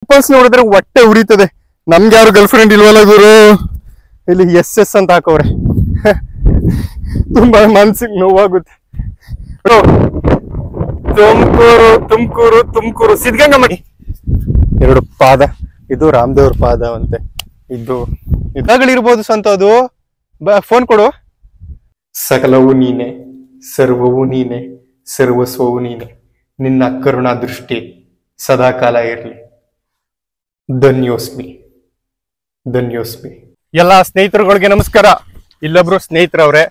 Pulse ನೋಡಿದ್ರೆ ಹೊಟ್ಟೆ ಉರಿತದೆ. ನಮ್ಗೆ ಯಾರು ಗರ್ಲ್ ಫ್ರೆಂಡ್ ಇಲ್ವಲ್ಲ ಗುರು. ಇಲ್ಲಿ ಎಸ್ ಅಂತ ಹಾಕವ್ರೆ. ತುಂಬಾ ಮನ್ಸಿಗೆ ನೋವಾಗುತ್ತೆ. ತುಮಕೂರು ಸಿದ್ಧಗಂಗಾ ಮಠ. 2 ಪಾದ. ಇದು ರಾಮದೇವ್ರ ಪಾದ ಅಂತೆ. ಇದು ಇದಾಗಳಿರ್ಬೋದು ಸಂತ. ಅದು ಫೋನ್ ಕೊಡು. ಸಕಲವು ನೀನೆ, ಸರ್ವವು ನೀನೆ, ಸರ್ವಸ್ವವು ನೀನೆ. ನಿನ್ನ ಕರುಣಾ ದೃಷ್ಟಿ ಸದಾಕಾಲ ಇರಲಿ. ಧನ್ಯೋಸ್ಮಿ. ಎಲ್ಲ ಸ್ನೇಹಿತರುಗಳಿಗೆ ನಮಸ್ಕಾರ. ಇಲ್ಲೊಬ್ರು ಸ್ನೇಹಿತರವ್ರೆ.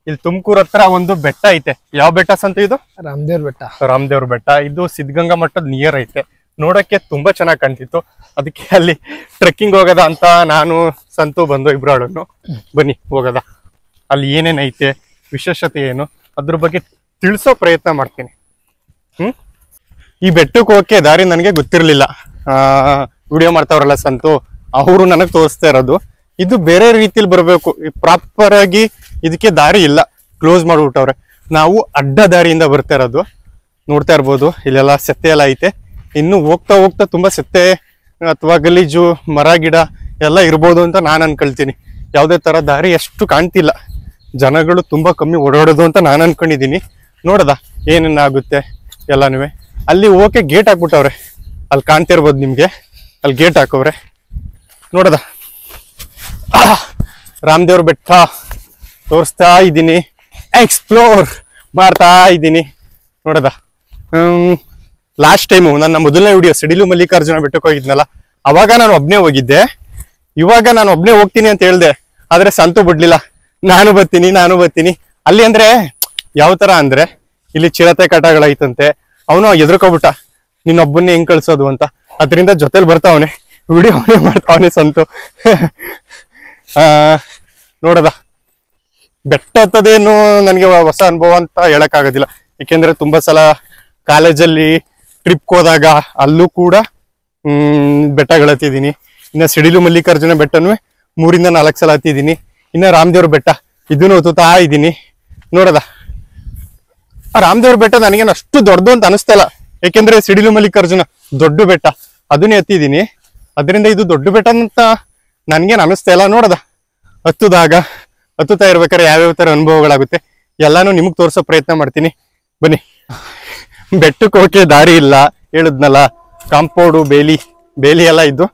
ಇಲ್ಲಿ ತುಮಕೂರು ಹತ್ರ ಒಂದು ಬೆಟ್ಟ ಐತೆ. ಯಾವ ಬೆಟ್ಟ ಸಂತ ಇದು? ರಾಮದೇವ್ರ ಬೆಟ್ಟ. ಇದು ಸಿದ್ಧಗಂಗಾ ಮಠದ ನಿಯರ್ ಐತೆ. ನೋಡಕ್ಕೆ ತುಂಬಾ ಚೆನ್ನಾಗಿ ಕಾಣ್ತಿತ್ತು. ಅದಕ್ಕೆ ಅಲ್ಲಿ ಟ್ರೆಕ್ಕಿಂಗ್ ಹೋಗದ ಅಂತ ನಾನು ಸಂತು ಬಂದು ಇಬ್ರಾಳನ್ನು. ಬನ್ನಿ ಹೋಗದ. ಅಲ್ಲಿ ಏನೇನೈತೆ, ವಿಶೇಷತೆ ಏನು, ಅದ್ರ ಬಗ್ಗೆ ತಿಳಿಸೋ ಪ್ರಯತ್ನ ಮಾಡ್ತೀನಿ. ಈ ಬೆಟ್ಟಕ್ಕೆ ಹೋಗಕ್ಕೆ ದಾರಿ ನನಗೆ ಗೊತ್ತಿರ್ಲಿಲ್ಲ. ವಿಡಿಯೋ ಮಾಡ್ತಾವ್ರಲ್ಲ ಸಂತು, ಅವರು ನನಗೆ ತೋರಿಸ್ತಾ ಇರೋದು. ಇದು ಬೇರೆ ರೀತಿಲಿ ಬರ್ಬೇಕು. ಪ್ರಾಪರ್ ಆಗಿ ಇದಕ್ಕೆ ದಾರಿ ಇಲ್ಲ, ಕ್ಲೋಸ್ ಮಾಡ್ಬಿಟ್ಟವ್ರೆ. ನಾವು ಅಡ್ಡ ದಾರಿಯಿಂದ ಬರ್ತಾ ಇರೋದು. ನೋಡ್ತಾ ಇರ್ಬೋದು, ಇಲ್ಲೆಲ್ಲ ಸೆತ್ತೆ ಎಲ್ಲ ಐತೆ. ಇನ್ನು ಹೋಗ್ತಾ ತುಂಬಾ ಸೆತ್ತೆ ಅಥವಾ ಗಲೀಜು, ಮರ ಗಿಡ ಎಲ್ಲ ಇರ್ಬೋದು ಅಂತ ನಾನು ಅನ್ಕೊಳ್ತೀನಿ. ಯಾವುದೇ ತರ ದಾರಿ ಅಷ್ಟು ಕಾಣ್ತಿಲ್ಲ. ಜನಗಳು ತುಂಬಾ ಕಮ್ಮಿ ಓಡಾಡೋದು ಅಂತ ನಾನು ಅನ್ಕೊಂಡಿದೀನಿ. ನೋಡದ ಏನೇನಾಗುತ್ತೆ ಎಲ್ಲಾನು. ಅಲ್ಲಿ ಹೋಗಕ್ಕೆ ಗೇಟ್ ಹಾಕ್ಬಿಟ್ಟವ್ರೆ. ಅಲ್ಲಿ ಕಾಣ್ತಿರ್ಬೋದು ನಿಮ್ಗೆ, ಅಲ್ಲಿ ಗೇಟ್ ಹಾಕವ್ರೆ. ನೋಡದ ರಾಮದೇವ್ರ ಬೆಟ್ಟ ತೋರಿಸ್ತಾ ಇದ್ದೀನಿ, ಎಕ್ಸ್ಪ್ಲೋರ್ ಮಾಡ್ತಾ ಇದ್ದೀನಿ. ನೋಡದ ಲಾಸ್ಟ್ ಟೈಮು ನನ್ನ ಮೊದಲನೇ ವಿಡಿಯೋ ಸಿಡಿಲು ಮಲ್ಲಿಕಾರ್ಜುನ ಬೆಟ್ಟಕ್ಕೆ ಹೋಗಿದ್ನಲ್ಲ, ಅವಾಗ ನಾನು ಒಬ್ನೇ ಹೋಗಿದ್ದೆ. ಇವಾಗ ನಾನು ಒಬ್ನೇ ಹೋಗ್ತೀನಿ ಅಂತ ಹೇಳ್ದೆ, ಆದ್ರೆ ಸಂತು ಬಿಡ್ಲಿಲ್ಲ. ನಾನು ಬರ್ತೀನಿ. ಅಲ್ಲಿ ಅಂದ್ರೆ ಯಾವ ತರ ಅಂದ್ರೆ, ಇಲ್ಲಿ ಚಿರತೆ ಕಾಟಗಳೈತಂತೆ. ಅವನು ಎದುರ್ಕೊಬಿಟ್ಟ, ನಿನ್ನೊಬ್ಬನ್ನೇ ಹೆಂಗ್ ಕಳ್ಸೋದು ಅಂತ. ಅದರಿಂದ ಜೊತೆಲಿ ಬರ್ತಾವನೆ, ವಿಡಿಯೋ ಮಾಡ್ತಾವನೆ ಸಂತು. ನೋಡದ ಬೆಟ್ಟ ಹತ್ತದೇನು ನನಗೆ ಹೊಸ ಅನುಭವ ಅಂತ ಹೇಳಕ್ ಆಗೋದಿಲ್ಲ. ಯಾಕೆಂದ್ರೆ ತುಂಬಾ ಸಲ ಕಾಲೇಜಲ್ಲಿ ಟ್ರಿಪ್ ಹೋದಾಗ ಅಲ್ಲೂ ಕೂಡ ಬೆಟ್ಟಗಳು ಹತ್ತಿದೀನಿ. ಇನ್ನ ಸಿಡಿಲು ಮಲ್ಲಿಕಾರ್ಜುನ ಬೆಟ್ಟನೂ 3 ರಿಂದ 4 ಸಲ ಹತ್ತಿದೀನಿ. ಇನ್ನ ರಾಮದೇವ್ರ ಬೆಟ್ಟ ಇದನ್ನು ಹತ್ತುತ್ತಾ ಇದ್ದೀನಿ. ನೋಡದ ರಾಮದೇವ್ರ ಬೆಟ್ಟ ನನಗೇನು ಅಷ್ಟು ದೊಡ್ಡದು ಅಂತ ಅನಿಸ್ತಾ ಇಲ್ಲ. ಯಾಕೆಂದ್ರೆ ಸಿಡಿಲು ಮಲ್ಲಿಕಾರ್ಜುನ ದೊಡ್ಡ ಬೆಟ್ಟ, ಅದನ್ನೇ ಹತ್ತಿದೀನಿ. ಅದರಿಂದ ಇದು ದೊಡ್ಡ ಬೆಟ್ಟ ಅಂತ ನನ್ಗೇನು ಅನಿಸ್ತಾ ಇಲ್ಲ. ನೋಡದ ಹತ್ತುತ್ತಾ ಇರ್ಬೇಕಾದ್ರೆ ಯಾವ್ಯಾವ ತರ ಅನುಭವಗಳಾಗುತ್ತೆ ಎಲ್ಲಾನು ನಿಮಗ್ ತೋರ್ಸೋ ಪ್ರಯತ್ನ ಮಾಡ್ತೀನಿ. ಬನ್ನಿ. ಬೆಟ್ಟಕ್ಕೆ ಹೋಗಕ್ಕೆ ದಾರಿ ಇಲ್ಲ, ಹೇಳಿದ್ನಲ್ಲ. ಕಾಂಪೌಂಡು, ಬೇಲಿ ಎಲ್ಲ ಇದ್ದು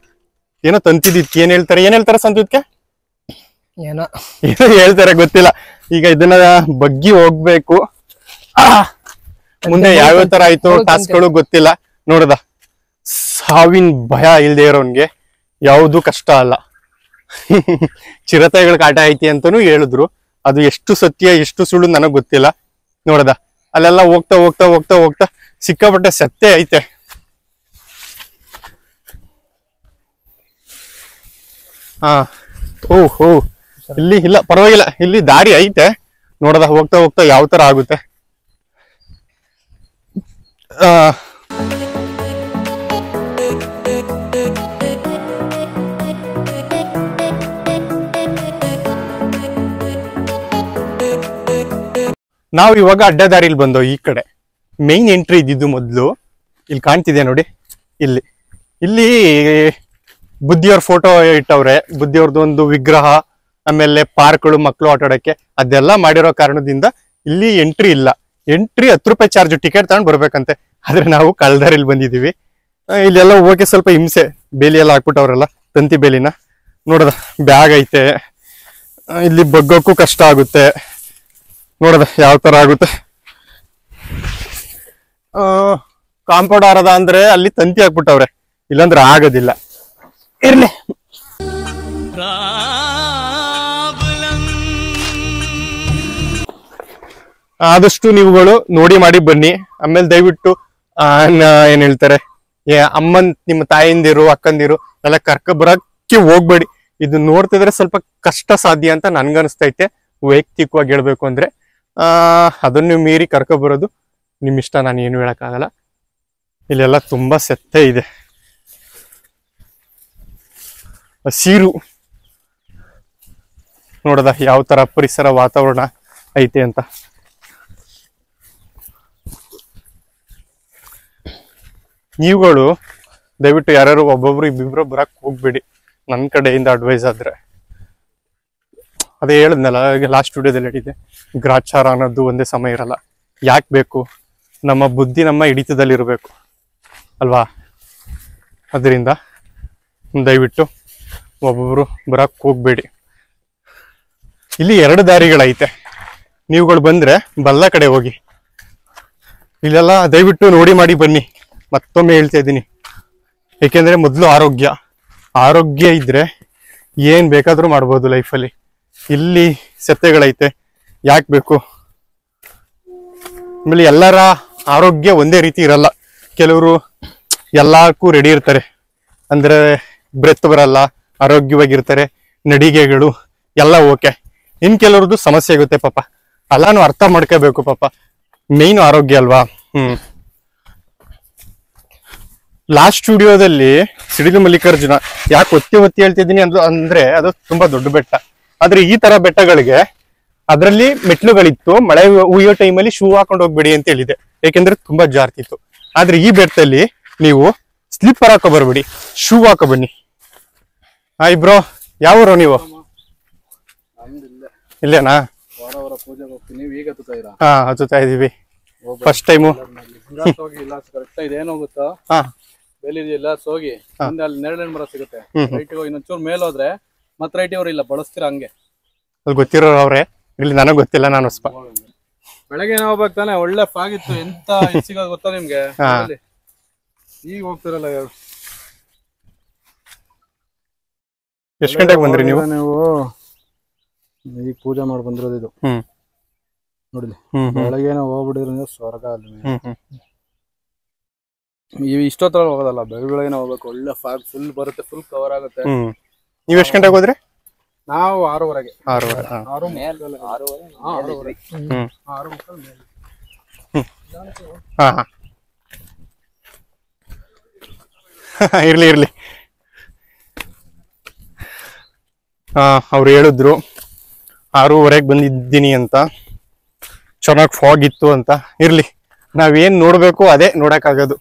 ಏನೋ ತಂತಿದ್ದಿತ್ತು. ಏನ್ ಹೇಳ್ತಾರೆ ಸಂತಿದ್ಕೆ? ಏನೋ ಹೇಳ್ತಾರೆ ಗೊತ್ತಿಲ್ಲ. ಈಗ ಇದನ್ನ ಬಗ್ಗಿ ಹೋಗ್ಬೇಕು. ಮುಂದೆ ಯಾವ್ಯಾವ ತರ ಆಯ್ತು ಟಾಸ್ಕ್ಗಳು ಗೊತ್ತಿಲ್ಲ. ನೋಡದ ಸಾವಿನ ಭಯ ಇಲ್ದೇ ಇರೋನ್ಗೆ ಯಾವುದು ಕಷ್ಟ ಅಲ್ಲ. ಚಿರತೆಗಳ ಕಾಟ ಐತಿ ಅಂತಾನು ಹೇಳಿದ್ರು. ಅದು ಎಷ್ಟು ಸತ್ಯ ಎಷ್ಟು ಸುಳ್ಳು ನನಗ್ ಗೊತ್ತಿಲ್ಲ. ನೋಡದ ಅಲ್ಲೆಲ್ಲ ಹೋಗ್ತಾ ಸಿಕ್ಕಾಪಟ್ಟೆ ಸತ್ಯ ಐತೆ. ಓಹೋ, ಇಲ್ಲಿ ಇಲ್ಲ, ಪರವಾಗಿಲ್ಲ, ಇಲ್ಲಿ ದಾರಿ ಐತೆ. ನೋಡದ ಹೋಗ್ತಾ ಯಾವ ತರ ಆಗುತ್ತೆ. ನಾವು ಇವಾಗ ಅಡ್ಡ ದಾರಿಲಿ ಬಂದೋ. ಈ ಕಡೆ ಮೇನ್ ಎಂಟ್ರಿ ಇದ್ದಿದ್ದು ಮೊದ್ಲು. ಇಲ್ಲಿ ಕಾಣ್ತಿದೆ ನೋಡಿ, ಇಲ್ಲಿ ಬುದ್ಧಿಯವ್ರ ಫೋಟೋ ಇಟ್ಟವ್ರೆ. ಬುದ್ಧಿಯವ್ರದ್ದು ಒಂದು ವಿಗ್ರಹ, ಆಮೇಲೆ ಪಾರ್ಕ್ಗಳು, ಮಕ್ಕಳು ಆಟ ಆಡಕ್ಕೆ ಅದೆಲ್ಲ ಮಾಡಿರೋ ಕಾರಣದಿಂದ ಇಲ್ಲಿ ಎಂಟ್ರಿ ಇಲ್ಲ. ಎಂಟ್ರಿ 10 ರೂಪಾಯಿ ಚಾರ್ಜ್, ಟಿಕೆಟ್ ತಗೊಂಡ್ ಬರ್ಬೇಕಂತೆ. ಆದ್ರೆ ನಾವು ಕಳ್ದಾರಿಲಿ ಬಂದಿದೀವಿ. ಇಲ್ಲೆಲ್ಲ ಹೋಗಕ್ಕೆ ಸ್ವಲ್ಪ ಹಿಂಸೆ. ಬೇಲಿ ಎಲ್ಲ ಹಾಕ್ಬಿಟ್ಟವ್ರಲ್ಲ, ತಂತಿ ಬೇಲಿನ. ನೋಡದ ಬ್ಯಾಗ್ ಐತೆ. ಇಲ್ಲಿ ಬಗ್ಗಕ್ಕೂ ಕಷ್ಟ ಆಗುತ್ತೆ. ನೋಡದ ಯಾವ ತರ ಆಗುತ್ತೆ. ಕಾಂಪೌಂಡ್ ಆರದ ಅಂದ್ರೆ ಅಲ್ಲಿ ತಂತಿ ಹಾಕ್ಬಿಟ್ಟವ್ರೆ, ಇಲ್ಲಾಂದ್ರೆ ಆಗೋದಿಲ್ಲ. ಇರ್ಲಿ, ಆದಷ್ಟು ನೀವುಗಳು ನೋಡಿ ಮಾಡಿ ಬನ್ನಿ. ಆಮೇಲೆ ದಯವಿಟ್ಟು ಏನ್ ಹೇಳ್ತಾರೆ, ನಿಮ್ಮ ತಾಯಿಂದಿರು, ಅಕ್ಕಂದಿರು ಎಲ್ಲ ಕರ್ಕ ಬರಕ್ಕೆ ಹೋಗ್ಬೇಡಿ. ಇದು ನೋಡ್ತಿದ್ರೆ ಸ್ವಲ್ಪ ಕಷ್ಟ ಸಾಧ್ಯ ಅಂತ ನನ್ಗನ್ಸ್ತೈತೆ. ವೈಯಕ್ತಿಕವಾಗಿ ಹೇಳ್ಬೇಕು ಅಂದ್ರೆ ಅದನ್ನು ಮೀರಿ ಕರ್ಕೊ ಬರೋದು ನಿಮ್ ಇಷ್ಟ, ನಾನು ಏನು ಹೇಳಕ್ಕಾಗಲ್ಲ. ಇಲ್ಲೆಲ್ಲ ತುಂಬಾ ಸೆತ್ತೆ ಇದೆ. ಹಸಿರು ನೋಡದ ಯಾವ ತರ ಪರಿಸರ ವಾತಾವರಣ ಐತೆ ಅಂತ. ನೀವುಗಳು ದಯವಿಟ್ಟು ಯಾರು ಒಬ್ಬೊಬ್ರು ಇಬ್ಬಿಬ್ರು ಬರಕ್ ಹೋಗ್ಬೇಡಿ, ನನ್ನ ಕಡೆಯಿಂದ ಅಡ್ವೈಸ್ ಆದ್ರೆ. ಅದೇ ಹೇಳಿದ್ನಲ್ಲ, ಲಾಸ್ಟ್ ವಿಡಿಯೋದಲ್ಲಿ ಹೇಳಿದ್ದೆ, ಗ್ರಾಚಾರ ಅನ್ನೋದು ಒಂದೇ ಸಮಯ ಇರಲ್ಲ. ಯಾಕೆ ಬೇಕು? ನಮ್ಮ ಬುದ್ಧಿ ನಮ್ಮ ಹಿಡಿತದಲ್ಲಿರಬೇಕು ಅಲ್ವಾ? ಅದರಿಂದ ದಯವಿಟ್ಟು ಒಬ್ಬೊಬ್ರು ಬರಕ್ ಹೋಗ್ಬೇಡಿ. ಇಲ್ಲಿ 2 ದಾರಿಗಳೈತೆ, ನೀವುಗಳು ಬಂದ್ರೆ ಬಲ್ಲ ಕಡೆ ಹೋಗಿ. ಇಲ್ಲೆಲ್ಲ ದಯವಿಟ್ಟು ನೋಡಿ ಮಾಡಿ ಬನ್ನಿ. ಮತ್ತೊಮ್ಮೆ ಹೇಳ್ತಾ ಇದ್ದೀನಿ, ಏಕೆಂದ್ರೆ ಮೊದಲು ಆರೋಗ್ಯ ಇದ್ರೆ ಏನ್ ಬೇಕಾದ್ರೂ ಮಾಡ್ಬೋದು ಲೈಫಲ್ಲಿ. ಇಲ್ಲಿ ಸತ್ಯಗಳೈತೆ, ಯಾಕೆ ಬೇಕು? ಆಮೇಲೆ ಎಲ್ಲರ ಆರೋಗ್ಯ ಒಂದೇ ರೀತಿ ಇರಲ್ಲ. ಕೆಲವರು ಎಲ್ಲಕ್ಕೂ ರೆಡಿ ಇರ್ತಾರೆ, ಅಂದ್ರೆ ಬ್ರೆತ್ ಬರಲ್ಲ, ಆರೋಗ್ಯವಾಗಿರ್ತಾರೆ, ನಡಿಗೆಗಳು ಎಲ್ಲ ಓಕೆ. ಇನ್ ಕೆಲವ್ರದ್ದು ಸಮಸ್ಯೆ ಆಗುತ್ತೆ ಪಾಪ, ಎಲ್ಲಾನು ಅರ್ಥ ಮಾಡ್ಕೋಬೇಕು ಪಾಪ. ಮೇನ್ ಆರೋಗ್ಯ ಅಲ್ವಾ. ಲಾಸ್ಟ್ ಸ್ಟುಡಿಯೋದಲ್ಲಿ ಸಿಡಿಲು ಮಲ್ಲಿಕಾರ್ಜುನ ಯಾಕೆ ಒತ್ತಿ ಹೇಳ್ತಿದ್ದೀನಿ ಅಂದ್ರೆ ಅದು ತುಂಬಾ ದೊಡ್ಡ ಬೆಟ್ಟ. ಆದ್ರೆ ಈ ತರ ಬೆಟ್ಟಗಳಿಗೆ ಅದರಲ್ಲಿ ಮೆಟ್ಲುಗಳಿತ್ತು. ಮಳೆ ಹುಯ್ಯೋ ಟೈಮಲ್ಲಿ ಶೂ ಹಾಕೊಂಡು ಹೋಗ್ಬೇಡಿ ಅಂತ ಹೇಳಿದೆ, ಯಾಕೆಂದ್ರೆ ತುಂಬಾ ಜಾರ್ತಿತ್ತು. ಆದ್ರೆ ಈ ಬೆಟ್ಟದಲ್ಲಿ ನೀವು ಸ್ಲಿಪ್ಪರ್ ಹಾಕೋ ಬರ್ಬೇಡಿ, ಶೂ ಹಾಕೋ ಬನ್ನಿ. ಹಾಯ್ ಬ್ರೋ, ಯಾವೂರು ನೀವು? ಇಲ್ಲೇನಾ? ಹಾ, ಹತ್ತುತ್ತಾ ಇದೀವಿ. First time. ಇದೇನು ಗೊತ್ತಾ, ಬೆಲ್ಲಿದೆಯಲ್ಲ ಸೋಗಿ ಮುಂದೆ ಅಲ್ಲಿ ನೆರಳಿನ ಮರ ಸಿಗುತ್ತೆ. ರೈಟ್ ಹೋಗಿ ಇನ್ನೊಂಚೂರು ಮೇಲೆ ಹೋದ್ರೆ ಮತ್ತೆ ರೈಟ್ ಅವ್ರು ಇಲ್ಲ, ಬಳಸ್ತೀರ ಹಂಗೆ. ಅಲ್ಲಿ ಗೊತ್ತಿರೋ ಅವ್ರೆ, ಇಲ್ಲಿ ನನಗ್ ಗೊತ್ತಿಲ್ಲ, ನಾನು ಹೊಸ್ಪ. ಬೆಳಗ್ಗೆ ಹೋಗ್ಬೇಕು ತಾನೆ, ಒಳ್ಳೆ ಫಾಗ್ ಇತ್ತು. ಎಂತ ಸಿಗೋದು ಗೊತ್ತಾ ನಿಮ್ಗೆ? ಈಗ ಹೋಗ್ತಿರಲ್ಲ. ಎಷ್ಟು ಗಂಟೆಗೆ ಬಂದ್ರಿ ನೀವು? ಈಗ ಪೂಜೆ ಮಾಡಿ ಬಂದಿರೋದು ಇದು ನೋಡಿಲಿ. ಬೆಳಗ್ಗೆ ಹೋಗ್ಬಿಡಿದ್ರೆ ಸ್ವರ್ಗ ಅಲ್ಲಿ. ಇಷ್ಟೊತ್ತಲ್ಲಿ ಹೋಗೋದಲ್ಲ, ಬೆಳಗ್ಗೆ ಹೋಗ್ಬೇಕು. ಒಳ್ಳೆ ಫಾಗ್ ಫುಲ್ ಬರುತ್ತೆ, ಫುಲ್ ಕವರ್ ಆಗುತ್ತೆ. ನೀವ್ ಎಷ್ಟು ಗಂಟೆಗೆ ಹೋದ್ರಿ? ನಾವು 6:30. 6:30. ಇರ್ಲಿ. ಅವ್ರು ಹೇಳಿದ್ರು 6:30 ಬಂದಿದ್ದೀನಿ ಅಂತ, ಚೆನ್ನಾಗಿ ಫಾಗ್ ಇತ್ತು ಅಂತ. ಇರ್ಲಿ, ನಾವೇನ್ ನೋಡ್ಬೇಕು ಅದೇ ನೋಡಕ್ಕಾಗೋದು.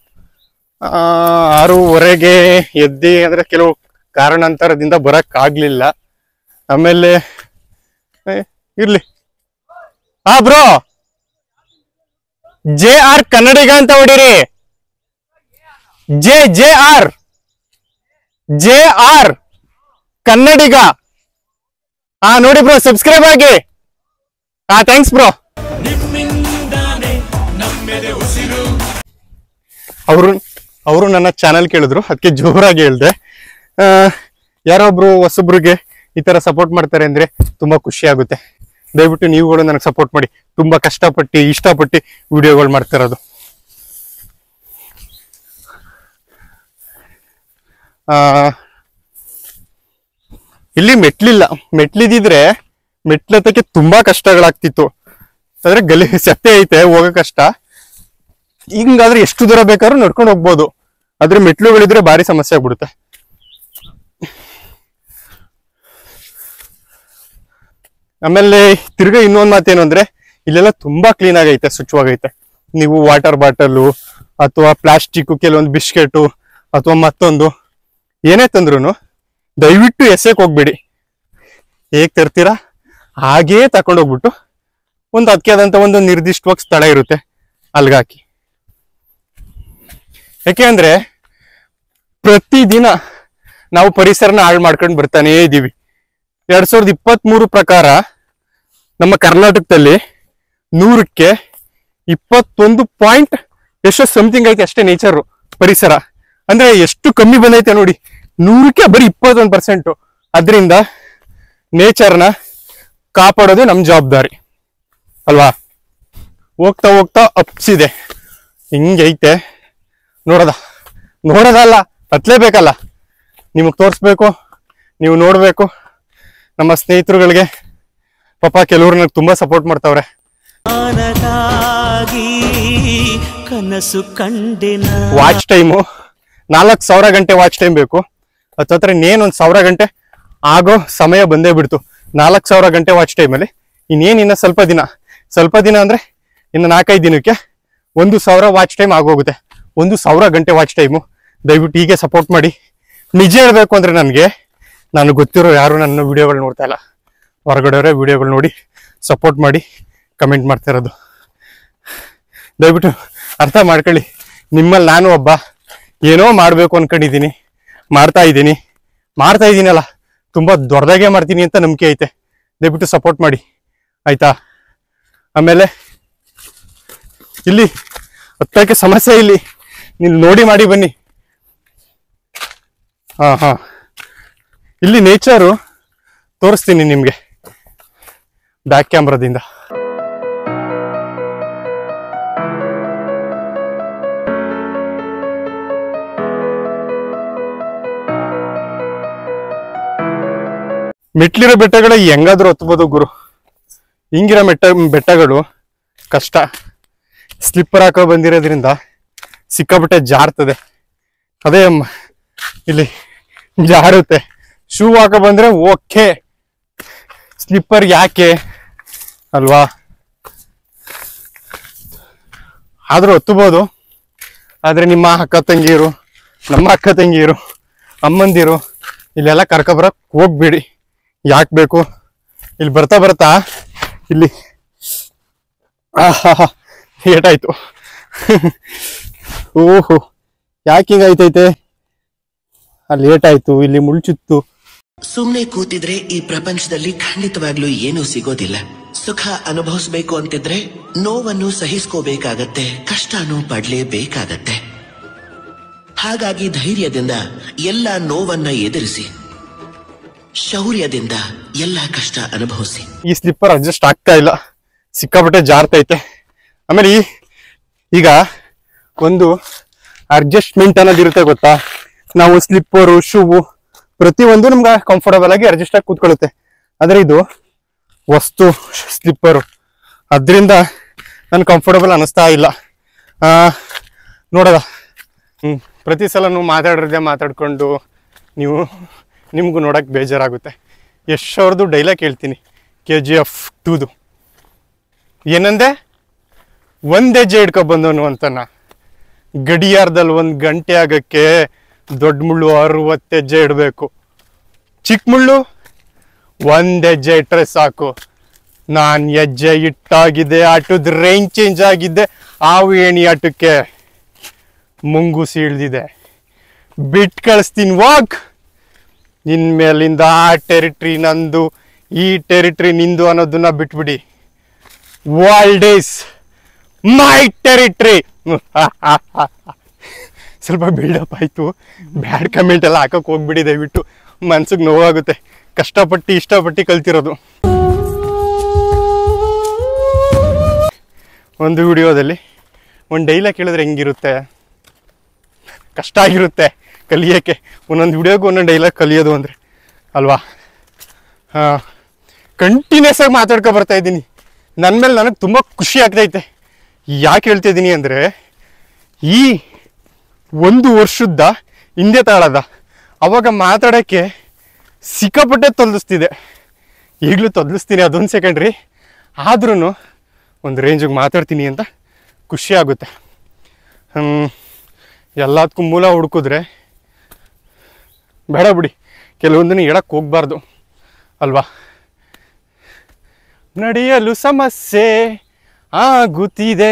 6:30 ಎದ್ದಿ ಅಂದ್ರೆ ಕೆಲವು ಕಾರಣಾಂತರದಿಂದ ಬರಕ್ ಆಗ್ಲಿಲ್ಲ. ಆಮೇಲೆ ಇರ್ಲಿ. ಬ್ರೋ, JR ಕನ್ನಡಿಗ ಅಂತ ಹೊಡಿರಿ. JR ಕನ್ನಡಿಗ. ನೋಡಿ ಬ್ರೋ, ಸಬ್ಸ್ಕ್ರೈಬ್ ಆಗಿ. Thanks bro. ಅವರು ನನ್ನ ಚಾನೆಲ್ ಕೇಳಿದ್ರು, ಅದಕ್ಕೆ ಜೋರಾಗಿ ಹೇಳ್ದೆ. ಯಾರೊಬ್ರು ಹೊಸಬ್ರಿಗೆ ಈ ತರ ಸಪೋರ್ಟ್ ಮಾಡ್ತಾರೆ ಅಂದ್ರೆ ತುಂಬಾ ಖುಷಿ ಆಗುತ್ತೆ. ದಯವಿಟ್ಟು ನೀವುಗಳು ನನಗೆ ಸಪೋರ್ಟ್ ಮಾಡಿ. ತುಂಬಾ ಕಷ್ಟಪಟ್ಟು ಇಷ್ಟಪಟ್ಟು ವಿಡಿಯೋಗಳು ಮಾಡ್ತಿರೋದು. ಇಲ್ಲಿ ಮೆಟ್ಲಿದ್ರೆ ಮೆಟ್ಲತ್ತಕ್ಕೆ ತುಂಬಾ ಕಷ್ಟಗಳಾಗ್ತಿತ್ತು. ಆದ್ರೆ ಸತ್ಯ ಐತೆ, ಹೋಗೋ ಕಷ್ಟ. ಹಿಂಗಾದ್ರೆ ಎಷ್ಟು ದೂರ ಬೇಕಾದ್ರೂ ನಡ್ಕೊಂಡು ಹೋಗ್ಬೋದು. ಆದ್ರೆ ಮೆಟ್ಲುಗಳಿದ್ರೆ ಭಾರಿ ಸಮಸ್ಯೆ ಆಗ್ಬಿಡುತ್ತೆ. ಆಮೇಲೆ ತಿರ್ಗಾ ಇನ್ನೊಂದ್ ಮಾತೇನು ಅಂದ್ರೆ, ಇಲ್ಲೆಲ್ಲ ತುಂಬಾ ಕ್ಲೀನ್ ಆಗೈತೆ, ಸ್ವಚ್ಛವಾಗೈತೆ. ನೀವು ವಾಟರ್ ಬಾಟಲು ಅಥವಾ ಪ್ಲಾಸ್ಟಿಕ್, ಕೆಲವೊಂದು ಬಿಸ್ಕೆಟು ಅಥವಾ ಮತ್ತೊಂದು ಏನೇ ತಂದ್ರು ದಯವಿಟ್ಟು ಎಸೆಕ್ ಹೋಗ್ಬೇಡಿ. ಹೇಗ್ ತರ್ತೀರಾ ಹಾಗೇ ತಕೊಂಡೋಗ್ಬಿಟ್ಟು ಅದಕ್ಕೆ ಆದಂತ ಒಂದು ನಿರ್ದಿಷ್ಟವಾಗಿ ಸ್ಥಳ ಇರುತ್ತೆ, ಅಲ್ಗಾಕಿ. ಯಾಕೆ ಅಂದ್ರೆ ಪ್ರತಿದಿನ ನಾವು ಪರಿಸರನ ಹಾಳು ಮಾಡ್ಕೊಂಡು ಬರ್ತಾನೇ ಇದೀವಿ. 2023 ಪ್ರಕಾರ ನಮ್ಮ ಕರ್ನಾಟಕದಲ್ಲಿ 100ಕ್ಕೆ 21 ಪಾಯಿಂಟ್ ಎಷ್ಟು ಸಮಥಿಂಗ್ ಐತೆ ಅಷ್ಟೇ ನೇಚರ್, ಪರಿಸರ. ಅಂದ್ರೆ ಎಷ್ಟು ಕಮ್ಮಿ ಬಂದೈತೆ ನೋಡಿ, 100ಕ್ಕೆ ಬರೀ 21%. ಅದರಿಂದ ನೇಚರ್ನ ಕಾಪಾಡೋದು ನಮ್ ಜವಾಬ್ದಾರಿ ಅಲ್ವಾ? ಹೋಗ್ತಾ ಅಪ್ಸಿದೆ, ಹಿಂಗೈತೆ. ನೋಡೋದಲ್ಲ, ಹತ್ಲೇಬೇಕಲ್ಲ. ನಿಮಗ್ ತೋರಿಸ್ಬೇಕು, ನೀವು ನೋಡ್ಬೇಕು. ನಮ್ಮ ಸ್ನೇಹಿತರುಗಳಿಗೆ ಪಾಪ ಕೆಲವರು ನನಗೆ ತುಂಬಾ ಸಪೋರ್ಟ್ ಮಾಡ್ತಾವ್ರೆ. ವಾಚ್ ಟೈಮು 4000 ಗಂಟೆ ವಾಚ್ ಟೈಮ್ ಬೇಕು. ಹತ್ರ ಇನ್ನೇನು 1000 ಗಂಟೆ ಆಗೋ ಸಮಯ ಬಂದೇ ಬಿಡ್ತು. 4000 ಗಂಟೆ ವಾಚ್ ಟೈಮಲ್ಲಿ ಇನ್ನ ಸ್ವಲ್ಪ ದಿನ ಅಂದ್ರೆ ಇನ್ನು 4-5 ದಿನಕ್ಕೆ 1000 ವಾಚ್ ಟೈಮ್ ಆಗೋಗುತ್ತೆ. 1000 ಗಂಟೆ ವಾಚ್ ಟೈಮು ದಯವಿಟ್ಟು ಹೀಗೆ ಸಪೋರ್ಟ್ ಮಾಡಿ. ನಿಜ ಹೇಳ್ಬೇಕು ಅಂದ್ರೆ ನಾನು ಗೊತ್ತಿರೋ ಯಾರು ನನ್ನ ವಿಡಿಯೋಗಳು ನೋಡ್ತಾ ಇಲ್ಲ, ಹೊರಗಡೆಯವರೇ ವಿಡಿಯೋಗಳು ನೋಡಿ ಸಪೋರ್ಟ್ ಮಾಡಿ ಕಮೆಂಟ್ ಮಾಡ್ತಾ ಇರೋದು. ದಯವಿಟ್ಟು ಅರ್ಥ ಮಾಡ್ಕೊಳ್ಳಿ. ನಿಮ್ಮಲ್ಲಿ ನಾನು ಒಬ್ಬ ಏನೋ ಮಾಡಬೇಕು ಅನ್ಕೊಂಡಿದ್ದೀನಿ, ಮಾಡ್ತಾ ಇದ್ದೀನಲ್ಲ, ತುಂಬ ದೊಡ್ಡದಾಗೆ ಮಾಡ್ತೀನಿ ಅಂತ ನಂಬಿಕೆ ಐತೆ. ದಯವಿಟ್ಟು ಸಪೋರ್ಟ್ ಮಾಡಿ ಆಯ್ತಾ. ಆಮೇಲೆ ಇಲ್ಲಿ ಹತ್ತಕ್ಕೆ ಸಮಸ್ಯೆ, ಇಲ್ಲಿ ನೀವು ನೋಡಿ ಮಾಡಿ ಬನ್ನಿ. ಹಾ ಇಲ್ಲಿ ನೇಚರು ತೋರಿಸ್ತೀನಿ ನಿಮ್ಗೆ ಬ್ಯಾಕ್ ಕ್ಯಾಮ್ರಾದಿಂದ. ಮೆಟ್ಲಿರೋ ಬೆಟ್ಟಗಳ ಹೆಂಗಾದ್ರೂ ಹತ್ಬೋದು ಗುರು. ಹಿಂಗಿರೋ ಬೆಟ್ಟಗಳು ಕಷ್ಟ. ಸ್ಲಿಪ್ಪರ್ ಹಾಕೋ ಬಂದಿರೋದ್ರಿಂದ ಸಿಕ್ಕಾಪಟ್ಟೆ ಜಾರ್ತದೆ. ಅದೇ ಇಲ್ಲಿ ಜಾರುತ್ತೆ. ಶೂ ಹಾಕೋ ಬಂದ್ರೆ ಓಕೆ, ಸ್ಲಿಪ್ಪರ್ ಯಾಕೆ ಅಲ್ವಾ. ಆದ್ರೂ ಹತ್ತಬಹುದು. ಆದ್ರೆ ನಿಮ್ಮ ಅಕ್ಕ ತಂಗಿರು, ನಮ್ಮ ಅಕ್ಕ ತಂಗಿರು, ಅಮ್ಮಂದಿರು ಇಲ್ಲೆಲ್ಲ ಕರ್ಕೊಬರಕ್ ಹೋಗ್ಬೇಡಿ. ಯಾಕೆ ಬೇಕು, ಇಲ್ಲಿ ಬರ್ತಾ ಇಲ್ಲಿ ಏಟಾಯ್ತು. ಓಹೋ, ಯಾಕೆ ಹಿಂಗಾಯ್ತೈತೆ? ಅಲ್ಲಿ ಏಟಾಯ್ತು, ಇಲ್ಲಿ ಮುಳ್ಚಿತ್ತು. ಸುಮ್ನೆ ಕೂತಿದ್ರೆ ಈ ಪ್ರಪಂಚದಲ್ಲಿ ಖಂಡಿತವಾಗ್ಲೂ ಏನೂ ಸಿಗೋದಿಲ್ಲ. ಸುಖ ಅನುಭವಿಸ್ಬೇಕು ಅಂತಿದ್ರೆ ನೋವನ್ನು ಸಹಿಸ್ಕೋಬೇಕಾಗತ್ತೆ, ಕಷ್ಟನೂ ಪಡ್ಲೇಬೇಕಾಗತ್ತೆ. ಹಾಗಾಗಿ ಧೈರ್ಯದಿಂದ ಎಲ್ಲ ನೋವನ್ನ ಎದುರಿಸಿ, ಶೌರ್ಯದಿಂದ ಎಲ್ಲ ಕಷ್ಟ ಅನುಭವಿಸಿ. ಈ ಸ್ಲಿಪ್ಪರ್ ಅಡ್ಜಸ್ಟ್ ಆಗ್ತಾ ಇಲ್ಲ, ಸಿಕ್ಕಾಪಟ್ಟೆ ಜಾರ್ತೈತೆ. ಆಮೇಲೆ ಈಗ ಒಂದು ಅಡ್ಜಸ್ಟ್ಮೆಂಟ್ ಅನ್ನೋದಿರುತ್ತೆ ಗೊತ್ತಾ. ನಾವು ಸ್ಲಿಪ್ಪರು, ಶೂ ಪ್ರತಿಯೊಂದು ನಮ್ಗೆ ಕಂಫರ್ಟಬಲ್ ಆಗಿ ಅಡ್ಜಸ್ಟ್ ಆಗಿ ಕೂತ್ಕೊಳ್ಳುತ್ತೆ. ಆದ್ರೆ ಇದು ವಸ್ತು ಸ್ಲಿಪ್ಪರು, ಅದರಿಂದ ನನ್ ಕಂಫರ್ಟಬಲ್ ಅನ್ನಿಸ್ತಾ ಇಲ್ಲ. ನೋಡೋದ ಪ್ರತಿ ಸಲನೂ ಮಾತಾಡ್ಕೊಂಡು ನಿಮ್ಗೂ ನೋಡಕ್ ಬೇಜಾರಾಗುತ್ತೆ. ಯಶ್ ಅವ್ರದ್ದು ಡೈಲಾಗ್ ಹೇಳ್ತೀನಿ, KGF 2ದು. ಏನಂದೆ, ಒಂದ್ ಹೆಜ್ಜೆ ಹಿಡ್ಕೊ ಬಂದವನು ಅಂತನ. ಗಡಿಯಾರದಲ್ಲಿ 1 ಗಂಟೆ ಆಗಕ್ಕೆ ದೊಡ್ಡ ಮುಳ್ಳು 60 ಹೆಜ್ಜೆ ಇಡಬೇಕು, ಚಿಕ್ಕ ಮುಳ್ಳು 1 ಹೆಜ್ಜೆ ಇಟ್ರೆ ಸಾಕು. ನಾನ್ ಹೆಜ್ಜೆ ಇಟ್ಟಾಗಿದೆ, ಆಟದ ರೇಂಜ್ ಚೇಂಜ್ ಆಗಿದೆ. ಆವು ಏಣಿ ಆಟಕ್ಕೆ ಮುಂಗುಸಿ ಇಳ್ದಿದೆ, ಬಿಟ್ ಕಳಿಸ್ತೀನಿ ವಾಕ್. ಇನ್ಮೇಲಿಂದ ಆ ಟೆರಿಟ್ರಿ ನಂದು, ಈ ಟೆರಿಟ್ರಿ ನಿಂದು ಅನ್ನೋದನ್ನ ಬಿಟ್ಬಿಡಿ. World is my territory. ಸ್ವಲ್ಪ ಬಿಲ್ಡಪ್ ಆಯ್ತು. ಬ್ಯಾಡ್ ಕಮೆಂಟ್ ಎಲ್ಲ ಹಾಕಕ್ ಹೋಗ್ಬಿಡಿ ದಯವಿಟ್ಟು, ಮನ್ಸಿಗೆ ನೋವಾಗುತ್ತೆ. ಇಷ್ಟಪಟ್ಟು ಕಲ್ತಿರೋದು. ಒಂದು ವಿಡಿಯೋದಲ್ಲಿ ಒಂದು ಡೈಲಾಗ್ ಕೇಳಿದ್ರೆ ಹೆಂಗಿರುತ್ತೆ, ಕಷ್ಟ ಆಗಿರುತ್ತೆ ಕಲಿಯೋಕ್ಕೆ. ಒಂದೊಂದು ವಿಡಿಯೋಗೂ ಒಂದೊಂದು ಡೈಲಾಗ್ ಕಲಿಯೋದು ಅಂದರೆ ಅಲ್ವಾ. ಕಂಟಿನ್ಯೂಸ್ ಆಗಿ ಮಾತಾಡ್ಕೊ ಬರ್ತಾ ಇದ್ದೀನಿ. ನನ್ನ ಮೇಲೆ ನನಗೆ ತುಂಬ ಖುಷಿ ಆಗ್ತೈತೆ. ಯಾಕೆ ಹೇಳ್ತಾ ಇದ್ದೀನಿ ಅಂದರೆ, ಈ 1 ವರ್ಷದ ಹಿಂದೆ ತಾಳದ ಅವಾಗ ಮಾತಾಡೋಕ್ಕೆ ಸಿಕ್ಕಾಪಟ್ಟೆ ತೊದಲಿಸ್ತಿದೆ. ಈಗಲೂ ತೊದಲಿಸ್ತೀನಿ, ಅದೊಂದು ಸೆಕೆಂಡ್ರಿ. ಆದ್ರೂ ಒಂದು ರೇಂಜಿಗೆ ಮಾತಾಡ್ತೀನಿ ಅಂತ ಖುಷಿ ಆಗುತ್ತೆ. ಎಲ್ಲದಕ್ಕೂ ಮೂಲ ಹುಡುಕಿದ್ರೆ ಬೇಡ ಬಿಡಿ, ಕೆಲವೊಂದನ್ನು ಹೇಳಕ್ಕೆ ಹೋಗ್ಬಾರ್ದು ಅಲ್ವಾ. ನಡೆಯಲು ಸಮಸ್ಯೆ ಆಗುತ್ತಿದೆ.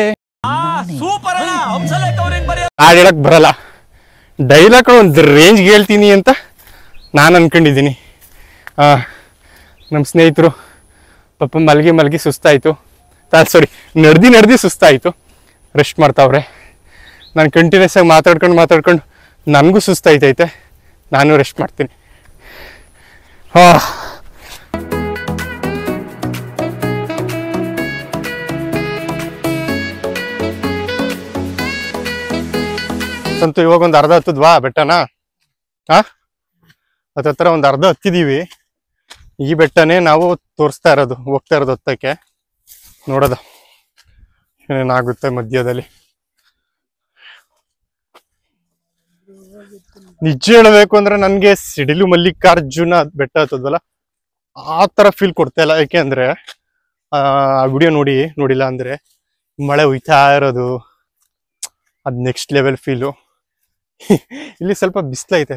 ಹಾಡು ಹೇಳಕ್ ಬರಲ್ಲ, ಡೈಲಾಗ್ ಒಂದು ರೇಂಜ್ಗೆ ಹೇಳ್ತೀನಿ ಅಂತ ನಾನು ಅನ್ಕೊಂಡಿದ್ದೀನಿ. ನಮ್ಮ ಸ್ನೇಹಿತರು ಪಾಪ ಮಲಗಿ ಸುಸ್ತಾಯಿತು, ನಡೆದು ಸುಸ್ತಾಯಿತು, ರೆಸ್ಟ್ ಮಾಡ್ತಾವ್ರೆ. ನಾನು ಕಂಟಿನ್ಯೂಸ್ ಆಗಿ ಮಾತಾಡ್ಕೊಂಡು ನನಗೂ ಸುಸ್ತಾಯ್ತೈತೆ, ನಾನು ರೆಸ್ಟ್ ಮಾಡ್ತೀನಿ. ಸಂತು ಇವಾಗ ಒಂದು ಅರ್ಧ ಹತ್ತದ್ವಾ ಬೆಟ್ಟನ? ಹತ್ರ ಒಂದು ಅರ್ಧ ಹತ್ತಿದೀವಿ. ಈ ಬೆಟ್ಟನೇ ನಾವು ಹೋಗ್ತಾ ಇರೋದು ಹತ್ತಕ್ಕೆ. ನೋಡೋದ ಏನೇನಾಗುತ್ತೆ ಮಧ್ಯದಲ್ಲಿ. ನಿಜ ಹೇಳಬೇಕು ಅಂದ್ರೆ ನನ್ಗೆ ಸಿಡಿಲು ಮಲ್ಲಿಕಾರ್ಜುನ ಬೆಟ್ಟ ಹತ್ತದ್ವಲ್ಲ ಆ ತರ ಫೀಲ್ ಕೊಡ್ತಾ ಇಲ್ಲ. ಯಾಕೆ ಅಂದ್ರೆ ಆ ವಿಡಿಯೋ ನೋಡಿಲ್ಲ ಅಂದ್ರೆ ಮಳೆ ಹುಯ್ತಾ ಇರೋದು, ಅದ್ ನೆಕ್ಸ್ಟ್ ಲೆವೆಲ್ ಫೀಲು. ಇಲ್ಲಿ ಸ್ವಲ್ಪ ಬಿಸಿಲೈತೆ,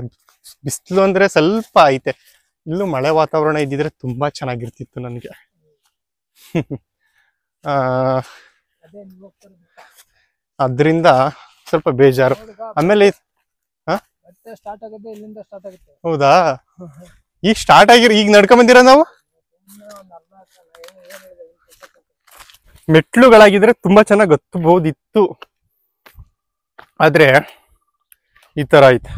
ಬಿಸಿಲು ಅಂದ್ರೆ ಸ್ವಲ್ಪ ಐತೆ. ಇಲ್ಲೂ ಮಳೆ ವಾತಾವರಣ ಇದ್ದಿದ್ರೆ ತುಂಬಾ ಚೆನ್ನಾಗಿರ್ತಿತ್ತು ನನಗೆ. ಅದರಿಂದ ಸ್ವಲ್ಪ ಬೇಜಾರು. ಆಮೇಲೆ ಹೌದಾ, ಈಗ ಸ್ಟಾರ್ಟ್ ಆಗಿರೋ, ಈಗ ನಡ್ಕೊಂಡ್ ಬಂದಿರ ನಾವು. ಮೆಟ್ಲುಗಳಾಗಿದ್ರೆ ತುಂಬಾ ಚೆನ್ನಾಗಿ ಹತ್ತಬಹುದಿತ್ತು, ಆದ್ರೆ ಈ ತರ ಐತೆ.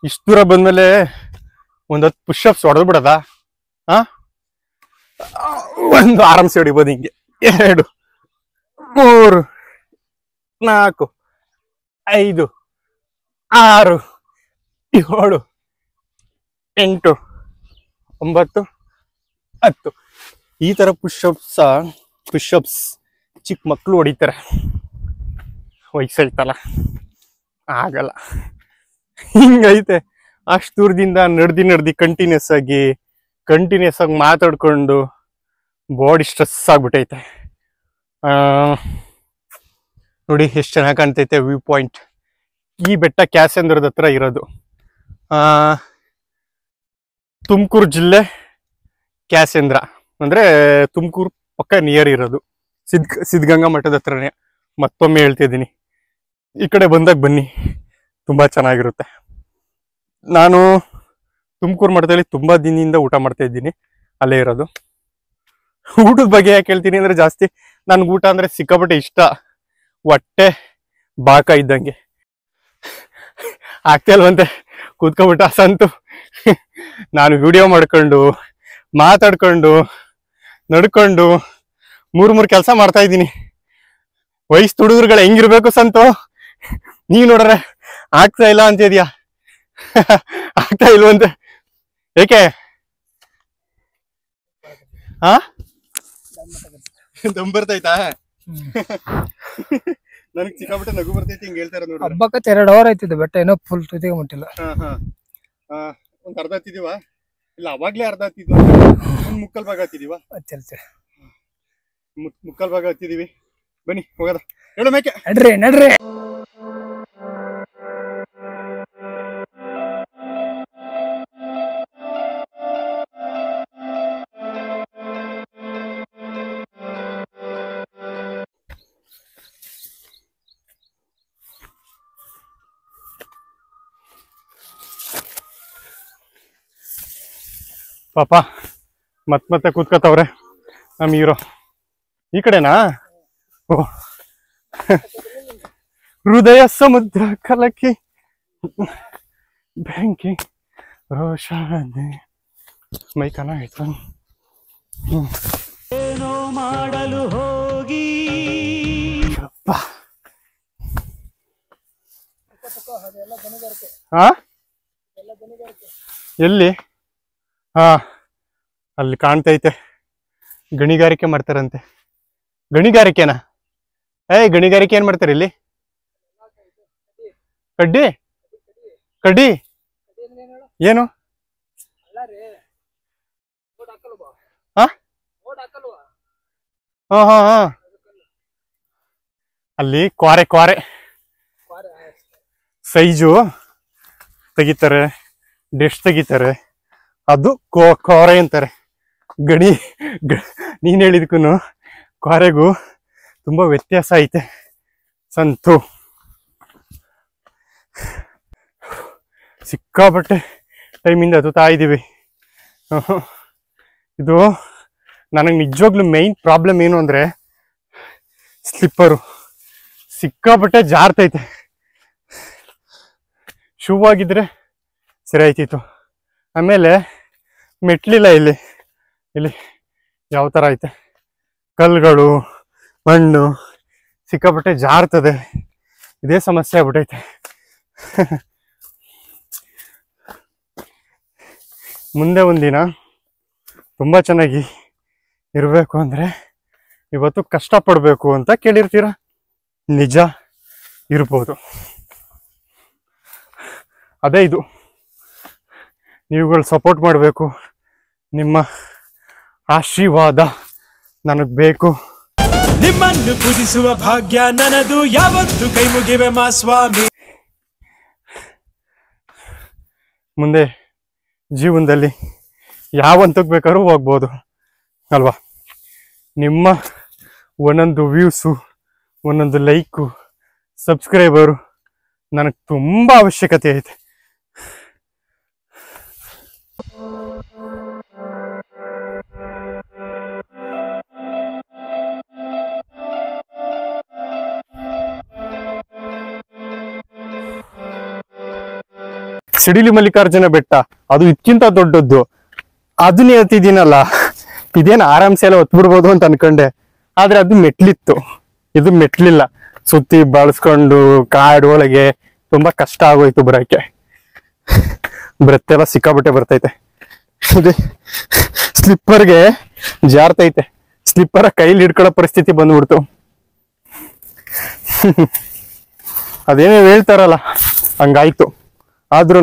ಇಷ್ಟು ದೂರ ಬಂದ್ಮೇಲೆ ಒಂದ್ 10 ಪುಷಪ್ಸ್ ಹೊಡೆದು ಬಿಡದ. ಒಂದು ಆರಾಮ್ಸೆ ಹೊಡಿಬೋದು. ಹಿಂಗೆ 2 3 4 5 6 7 8 9 10 ಈ ತರ ಪುಷಪ್ಸ್ ಚಿಕ್ಕ ಮಕ್ಕಳು ಹೊಡಿತಾರೆ. ವಯಸ್ಸೈತಲ್ಲ, ಆಗಲ್ಲ. ಹಿಂಗೈತೆ. ಅಷ್ಟು ದೂರದಿಂದ ನಡ್ದಿ ಕಂಟಿನ್ಯೂಸ್ ಆಗಿ ಮಾತಾಡ್ಕೊಂಡು ಬಾಡಿ ಸ್ಟ್ರೆಸ್ ಆಗ್ಬಿಟ್ಟೈತೆ. ನೋಡಿ ಎಷ್ಟು ಚೆನ್ನಾಗಿ ಕಾಣ್ತೈತೆ ವ್ಯೂ ಪಾಯಿಂಟ್. ಈ ಬೆಟ್ಟ ಕ್ಯಾಸಂದ್ರದ ಹತ್ರ ಇರೋದು. ತುಮಕೂರು ಜಿಲ್ಲೆ ಕ್ಯಾಸಂದ್ರ ಅಂದ್ರೆ ತುಮಕೂರು ಪಕ್ಕ ನಿಯರ್ ಇರೋದು. ಸಿದ್ಧಗಂಗಾ ಮಠದ ಹತ್ರನೇ. ಮತ್ತೊಮ್ಮೆ ಹೇಳ್ತಿದ್ದೀನಿ, ಈ ಕಡೆ ಬಂದಾಗ ಬನ್ನಿ, ತುಂಬಾ ಚೆನ್ನಾಗಿರುತ್ತೆ. ನಾನು ತುಮಕೂರು ಮಠದಲ್ಲಿ ತುಂಬಾ ದಿನದಿಂದ ಊಟ ಮಾಡ್ತಾ ಇದ್ದೀನಿ, ಅಲ್ಲೇ ಇರೋದು. ಊಟದ ಬಗ್ಗೆ ಯಾಕೆ ಹೇಳ್ತೀನಿ ಅಂದ್ರೆ, ಜಾಸ್ತಿ ನನ್ಗೆ ಊಟ ಅಂದ್ರೆ ಸಿಕ್ಕಾಪಟ್ಟೆ ಇಷ್ಟ. ಹೊಟ್ಟೆ ಬಾಕ ಇದ್ದಂಗೆ. ಆಗ್ತಾ ಇಲ್ವಂತೆ ಕೂತ್ಕೊಬಿಟ್ಟ ಸಂತು. ನಾನು ವಿಡಿಯೋ ಮಾಡ್ಕೊಂಡು ಮಾತಾಡ್ಕೊಂಡು ನಡ್ಕೊಂಡು 3 ಕೆಲಸ ಮಾಡ್ತಾ ಇದ್ದೀನಿ. ವಯಸ್ಸು ತುಡುಗರುಗಳು ಹೆಂಗಿರ್ಬೇಕು ಸಂತು, ನೀವ್ ನೋಡ್ರೆ ಆಗ್ತಾ ಇಲ್ಲ ಅಂತಿದ್ಯಾ. ಆಗ್ತಾ ಇಲ್ವಂತೆ. ಏಕೆ? ದಮ್ ಬರ್ತೈತಾ? ನನಗ್ ಸಿಕ್ಕಾಬಿಟ್ಟೆ ನಗು ಬರ್ತೈತಿ ಹಿಂಗ್ ಹೇಳ್ತಾರ ನೋಡಿ. ಹಬ್ಬಕ್ಕೆ 2 ಅವರ್ ಆಯ್ತಿದ್ದು ಬೆಟ್ಟ, ಏನೋ ಫುಲ್ ತುದಿಗೆ ಮುಟ್ಟಿಲ್ಲ. ಒಂದ್ ಅರ್ಧ ಹತ್ತಿದೀವ, ಇಲ್ಲ ಅವಾಗ್ಲೇ ಅರ್ಧ ಹತ್ತಿದ್ವ. ಮುಕ್ಕಲ್ ಭಾಗ ಹತ್ತಿದೀವ, ಮುಕ್ಕಲ್ ಭಾಗ ಹತ್ತಿದೀವಿ. ಬನ್ನಿ ಹೋಗದ, ಹೇಳು ಮೇಕೆ. ನಡ್ರಿ. ಪಾಪ ಮತ್ತೆ ಕೂತ್ಕೋತವ್ರೆ ನಮ್ ಹೀರೋ. ಈ ಕಡೆನಾ? ಓ, ಹೃದಯ ಸಮುದ್ರ ಕಲಕಿ ಬೆಂಕಿ ರೋಷಾನೆ ಮೈಕನ ಆಯ್ತು. ಏನೋ ಮಾಡಲು ಹೋಗಿ ಎಲ್ಲಿ? ಅಲ್ಲಿ ಕಾಣ್ತೈತೆ, ಗಣಿಗಾರಿಕೆ ಮಾಡ್ತಾರಂತೆ. ಗಣಿಗಾರಿಕೆನಾ? ಗಣಿಗಾರಿಕೆ ಏನ್ ಮಾಡ್ತಾರೆ ಇಲ್ಲಿ? ಕಡ್ಡಿ ಏನು? ಅಲ್ಲಿ ಕ್ವಾರೆ ಸೈಜು ತೆಗಿತಾರೆ, ಡೆಸ್ಟ್ ತೆಗಿತಾರೆ, ಅದು ಕ್ವಾರೆ ಅಂತಾರೆ. ನೀನ್ ಹೇಳಿದ್ಕೂ ಕ್ವಾರೆಗೂ ತುಂಬಾ ವ್ಯತ್ಯಾಸ ಐತೆ ಸಂತು. ಸಿಕ್ಕಾಪಟ್ಟೆ ಟೈಮಿಂದ ಹತ್ತುತ್ತಾ ಇದ್ದೀವಿ. ಇದು ನನಗೆ ನಿಜವಾಗ್ಲೂ ಮೇನ್ ಪ್ರಾಬ್ಲಮ್ ಏನು ಅಂದ್ರೆ, ಸ್ಲಿಪ್ಪರು ಸಿಕ್ಕಾಪಟ್ಟೆ ಜಾರ್ತೈತೆ. ಶೂ ಆಗಿದ್ರೆ ಸರಿ ಆಯ್ತಿತ್ತು. ಆಮೇಲೆ ಮೆಟ್ಲಿಲ್ಲ ಇಲ್ಲಿ ಯಾವ ತರ ಐತೆ, ಕಲ್ಗಳು ಮಣ್ಣು ಸಿಕ್ಕಾಪಟ್ಟೆ ಜಾರ್ತದೆ. ಇದೇ ಸಮಸ್ಯೆ ಆಗ್ಬಿಟ್ಟೈತೆ. ಮುಂದೆ ಒಂದಿನ ತುಂಬಾ ಚೆನ್ನಾಗಿ ಇರಬೇಕು ಅಂದ್ರೆ ಇವತ್ತು ಕಷ್ಟಪಡ್ಬೇಕು ಅಂತ ಕೇಳಿರ್ತೀರ. ನಿಜ ಇರ್ಬೋದು, ಅದೇ ಇದು. ನೀವುಗಳು ಸಪೋರ್ಟ್ ಮಾಡಬೇಕು, ನಿಮ್ಮ ಆಶೀರ್ವಾದ ನನಗ್ ಬೇಕು. ನಿಮ್ಮನ್ನು ಪೂಜಿಸುವ ಭಾಗ್ಯ ನನ್ನದು, ಯಾವತ್ತು ಕೈ ಮುಗಿವೆ ಮಾ ಸ್ವಾಮಿ. ಮುಂದೆ ಜೀವನದಲ್ಲಿ ಯಾವ ಹಂತಕ್ಕೆ ಬೇಕಾದ್ರೂ ಹೋಗ್ಬೋದು ಅಲ್ವಾ. ನಿಮ್ಮ ಒಂದೊಂದು ವ್ಯೂಸು, ಒಂದೊಂದು ಲೈಕು, ಸಬ್ಸ್ಕ್ರೈಬರು ನನಗೆ ತುಂಬ ಅವಶ್ಯಕತೆ ಐತೆ. ಸಿಡಿಲಿ ಮಲ್ಲಿಕಾರ್ಜುನ ಬೆಟ್ಟ ಅದು ಇದಕ್ಕಿಂತ ದೊಡ್ಡದ್ದು. ಅದನ್ನ ಹೇಳ್ತಿದ್ದೀನಲ್ಲ, ಇದೇನು ಆರಾಮ್ಸೆ ಎಲ್ಲ ಹೊತ್ಬಿಡ್ಬೋದು ಅಂತ ಅನ್ಕೊಂಡೆ, ಆದ್ರೆ ಅದು ಮೆಟ್ಲಿತ್ತು, ಇದು ಮೆಟ್ಲಿಲ್ಲ. ಸುತ್ತಿ ಬಳಸ್ಕೊಂಡು ಕಾಡು ಒಳಗೆ ತುಂಬಾ ಕಷ್ಟ ಆಗೋಯ್ತು ಬರಕ್ಕೆ. ಬ್ರೆತ್ತೆಲ್ಲ ಸಿಕ್ಕಾಬಟ್ಟೆ ಬರ್ತೈತೆ. ಇದು ಸ್ಲಿಪ್ಪರ್ಗೆ ಜಾರ್ತೈತೆ, ಸ್ಲಿಪ್ಪರ ಕೈಲಿ ಹಿಡ್ಕೊಳ್ಳೋ ಪರಿಸ್ಥಿತಿ ಬಂದ್ಬಿಡ್ತು. ಅದೇನೋ ಹೇಳ್ತಾರಲ್ಲ ಹಂಗಾಯ್ತು. ಆದ್ರೂ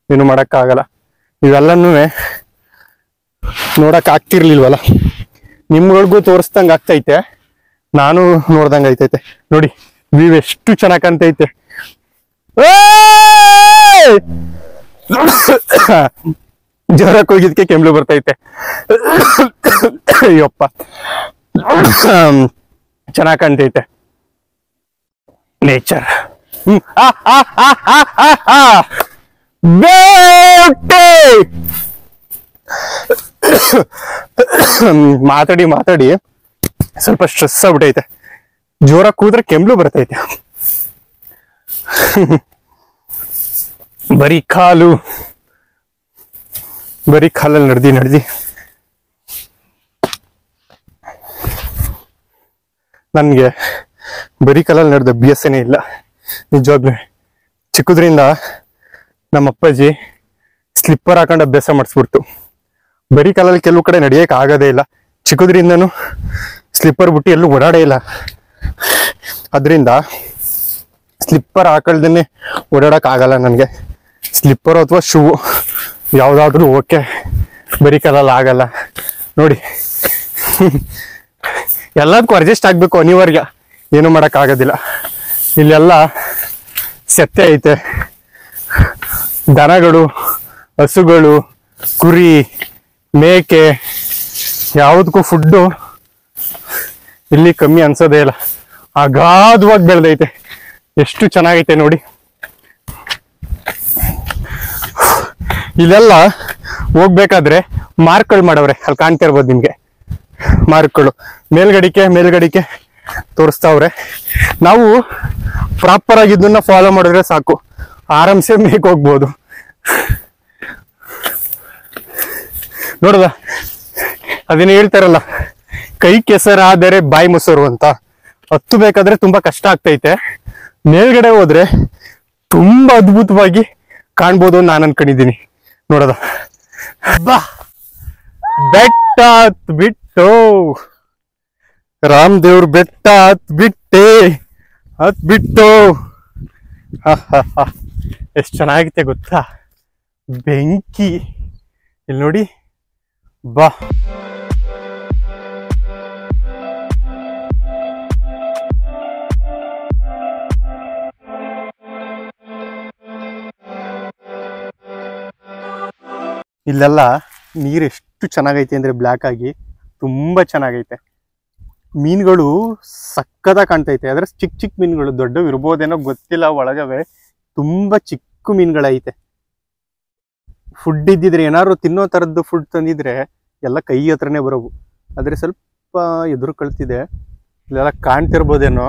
ಏನು ಮಾಡಕ್ಕಾಗಲ್ಲ. ಇವೆಲ್ಲನೂ ನೋಡಕ್ ಆಗ್ತಿರ್ಲಿಲ್ವಲ್ಲ, ನಿಮ್ಗಳಿಗೂ ತೋರಿಸ್ದಂಗ ಆಗ್ತೈತೆ, ನಾನು ನೋಡ್ದಂಗ ಐತೈತೆ. ನೋಡಿ ವ್ಯೂ ಎಷ್ಟು ಚೆನ್ನಾಗ್ ಕಾಣ್ತೈತೆ. ಜ್ವರಕ್ಕೆ ಹೋಗಿದ್ಕೆ ಕೆಮ್ಲು ಬರ್ತೈತೆ. ಅಯ್ಯಪ್ಪ, ಚೆನ್ನಾಗ್ ಕಾಣ್ತೈತೆ ನೇಚರ್. ಮಾತಾಡಿ ಮಾತಾಡಿ ಸ್ವಲ್ಪ ಸ್ಟ್ರೆಸ್ ಆಗ್ಬಿಟ್ಟೈತೆ. ಜೋರ ಕೂದ್ರೆ ಕೆಮ್ಲು ಬರ್ತೈತೆ. ಬರೀ ಕಾಲಲ್ಲಿ ನಡೆದಿ ನನ್ಗೆ ಬರೀ ಕಾಲಲ್ಲಿ ನಡೆದ ಅಭ್ಯಾಸನೇ ಇಲ್ಲ ನಿಜವಾಗ್ಲೂ. ಚಿಕ್ಕದ್ರಿಂದ ನಮ್ಮ ಅಪ್ಪಾಜಿ ಸ್ಲಿಪ್ಪರ್ ಹಾಕೊಂಡು ಅಭ್ಯಾಸ ಮಾಡಿಸ್ಬಿಡ್ತು. ಬರೀ ಕಾಲಲ್ಲಿ ಕೆಲವು ಕಡೆ ನಡೆಯಕ್ ಆಗೋದೇ ಇಲ್ಲ. ಚಿಕ್ಕದ್ರಿಂದನೂ ಸ್ಲಿಪ್ಪರ್ ಬಿಟ್ಟು ಎಲ್ಲೂ ಓಡಾಡೇ ಇಲ್ಲ. ಅದರಿಂದ ಸ್ಲಿಪ್ಪರ್ ಹಾಕೊಳ್ದೇನೆ ಓಡಾಡಕ್ ಆಗಲ್ಲ ನನಗೆ. ಸ್ಲಿಪ್ಪರ್ ಅಥವಾ ಶೂ ಯಾವ್ದಾದ್ರೂ ಓಕೆ, ಬರೀ ಕಾಲಲ್ಲಿ ಆಗಲ್ಲ. ನೋಡಿ, ಎಲ್ಲದಕ್ಕೂ ಅಡ್ಜಸ್ಟ್ ಆಗ್ಬೇಕು ಅನಿವಾರ್ಯ, ಏನು ಮಾಡಕ್ ಆಗೋದಿಲ್ಲ. ಇಲ್ಲೆಲ್ಲ ಸೆತ್ತೆ ಐತೆ, ದನಗಳು, ಹಸುಗಳು, ಕುರಿ, ಮೇಕೆ, ಯಾವುದಕ್ಕೂ ಫುಡ್ಡು ಇಲ್ಲಿ ಕಮ್ಮಿ ಅನ್ಸೋದೇ ಇಲ್ಲ. ಅಗಾಧವಾಗಿ ಬೆಳೆದೈತೆ, ಎಷ್ಟು ಚೆನ್ನಾಗೈತೆ ನೋಡಿ. ಇಲ್ಲೆಲ್ಲ ಹೋಗ್ಬೇಕಾದ್ರೆ ಮಾರ್ಕ್ಗಳು ಮಾಡವ್ರೆ, ಅಲ್ಲಿ ಕಾಣ್ತಾ ಇರ್ಬೋದು ನಿಮ್ಗೆ ಮಾರ್ಕ್ಗಳು. ಮೇಲ್ಗಡಿಕೆ ತೋರಿಸ್ತಾವ್ರೆ. ನಾವು ಪ್ರಾಪರ್ ಆಗಿ ಇದನ್ನ ಫಾಲೋ ಮಾಡಿದ್ರೆ ಸಾಕು, ಆರಾಮ್ಸೆ ಮೇಕ್ ಹೋಗ್ಬೋದು. ನೋಡದ, ಅದೇನು ಹೇಳ್ತಾರಲ್ಲ, ಕೈ ಕೆಸರಾದರೆ ಬಾಯಿ ಮೊಸರು ಅಂತ. ಹತ್ತು ಬೇಕಾದ್ರೆ ತುಂಬಾ ಕಷ್ಟ ಆಗ್ತೈತೆ, ಮೇಲ್ಗಡೆ ಹೋದ್ರೆ ತುಂಬಾ ಅದ್ಭುತವಾಗಿ ಕಾಣ್ಬೋದು ನಾನು ಅನ್ಕೊಂಡಿದ್ದೀನಿ. ನೋಡದ, ಬಾ ಬೆಟ್ಟ ಹತ್ಬಿಟ್ಟು, ರಾಮದೇವ್ರ ಬೆಟ್ಟ ಹತ್ಬಿಟ್ಟು ಎಷ್ಟು ಚೆನ್ನಾಗಿದೆ ಗೊತ್ತಾ, ಬೆಂಕಿ. ಇಲ್ಲಿ ನೋಡಿ, ಬಾ. ಇಲ್ಲೆಲ್ಲ ನೀರು ಎಷ್ಟು ಚೆನ್ನಾಗೈತೆ ಅಂದ್ರೆ ಬ್ಲ್ಯಾಕ್ ಆಗಿ ತುಂಬಾ ಚೆನ್ನಾಗೈತೆ. ಮೀನುಗಳು ಸಕ್ಕದಾಗಿ ಕಾಣ್ತೈತೆ. ಆದ್ರೆ ಚಿಕ್ಕ ಮೀನುಗಳು, ದೊಡ್ಡವು ಇರ್ಬೋದೇನೋ ಗೊತ್ತಿಲ್ಲ. ಒಳಗವೆ ತುಂಬಾ ಚಿಕ್ಕ ಮೀನುಗಳೈತೆ. ಫುಡ್ ಇದ್ದಿದ್ರೆ, ಏನಾದ್ರು ತಿನ್ನೋ ತರದ್ದು ಫುಡ್ ತಂದಿದ್ರೆ ಎಲ್ಲ ಕೈ ಹತ್ರನೇ ಬರೋವು. ಆದ್ರೆ ಸ್ವಲ್ಪ ಎದುರು ಕಳ್ತಿದೆ, ಇಲ್ಲೆಲ್ಲ ಕಾಣ್ತಿರ್ಬೋದೇನೋ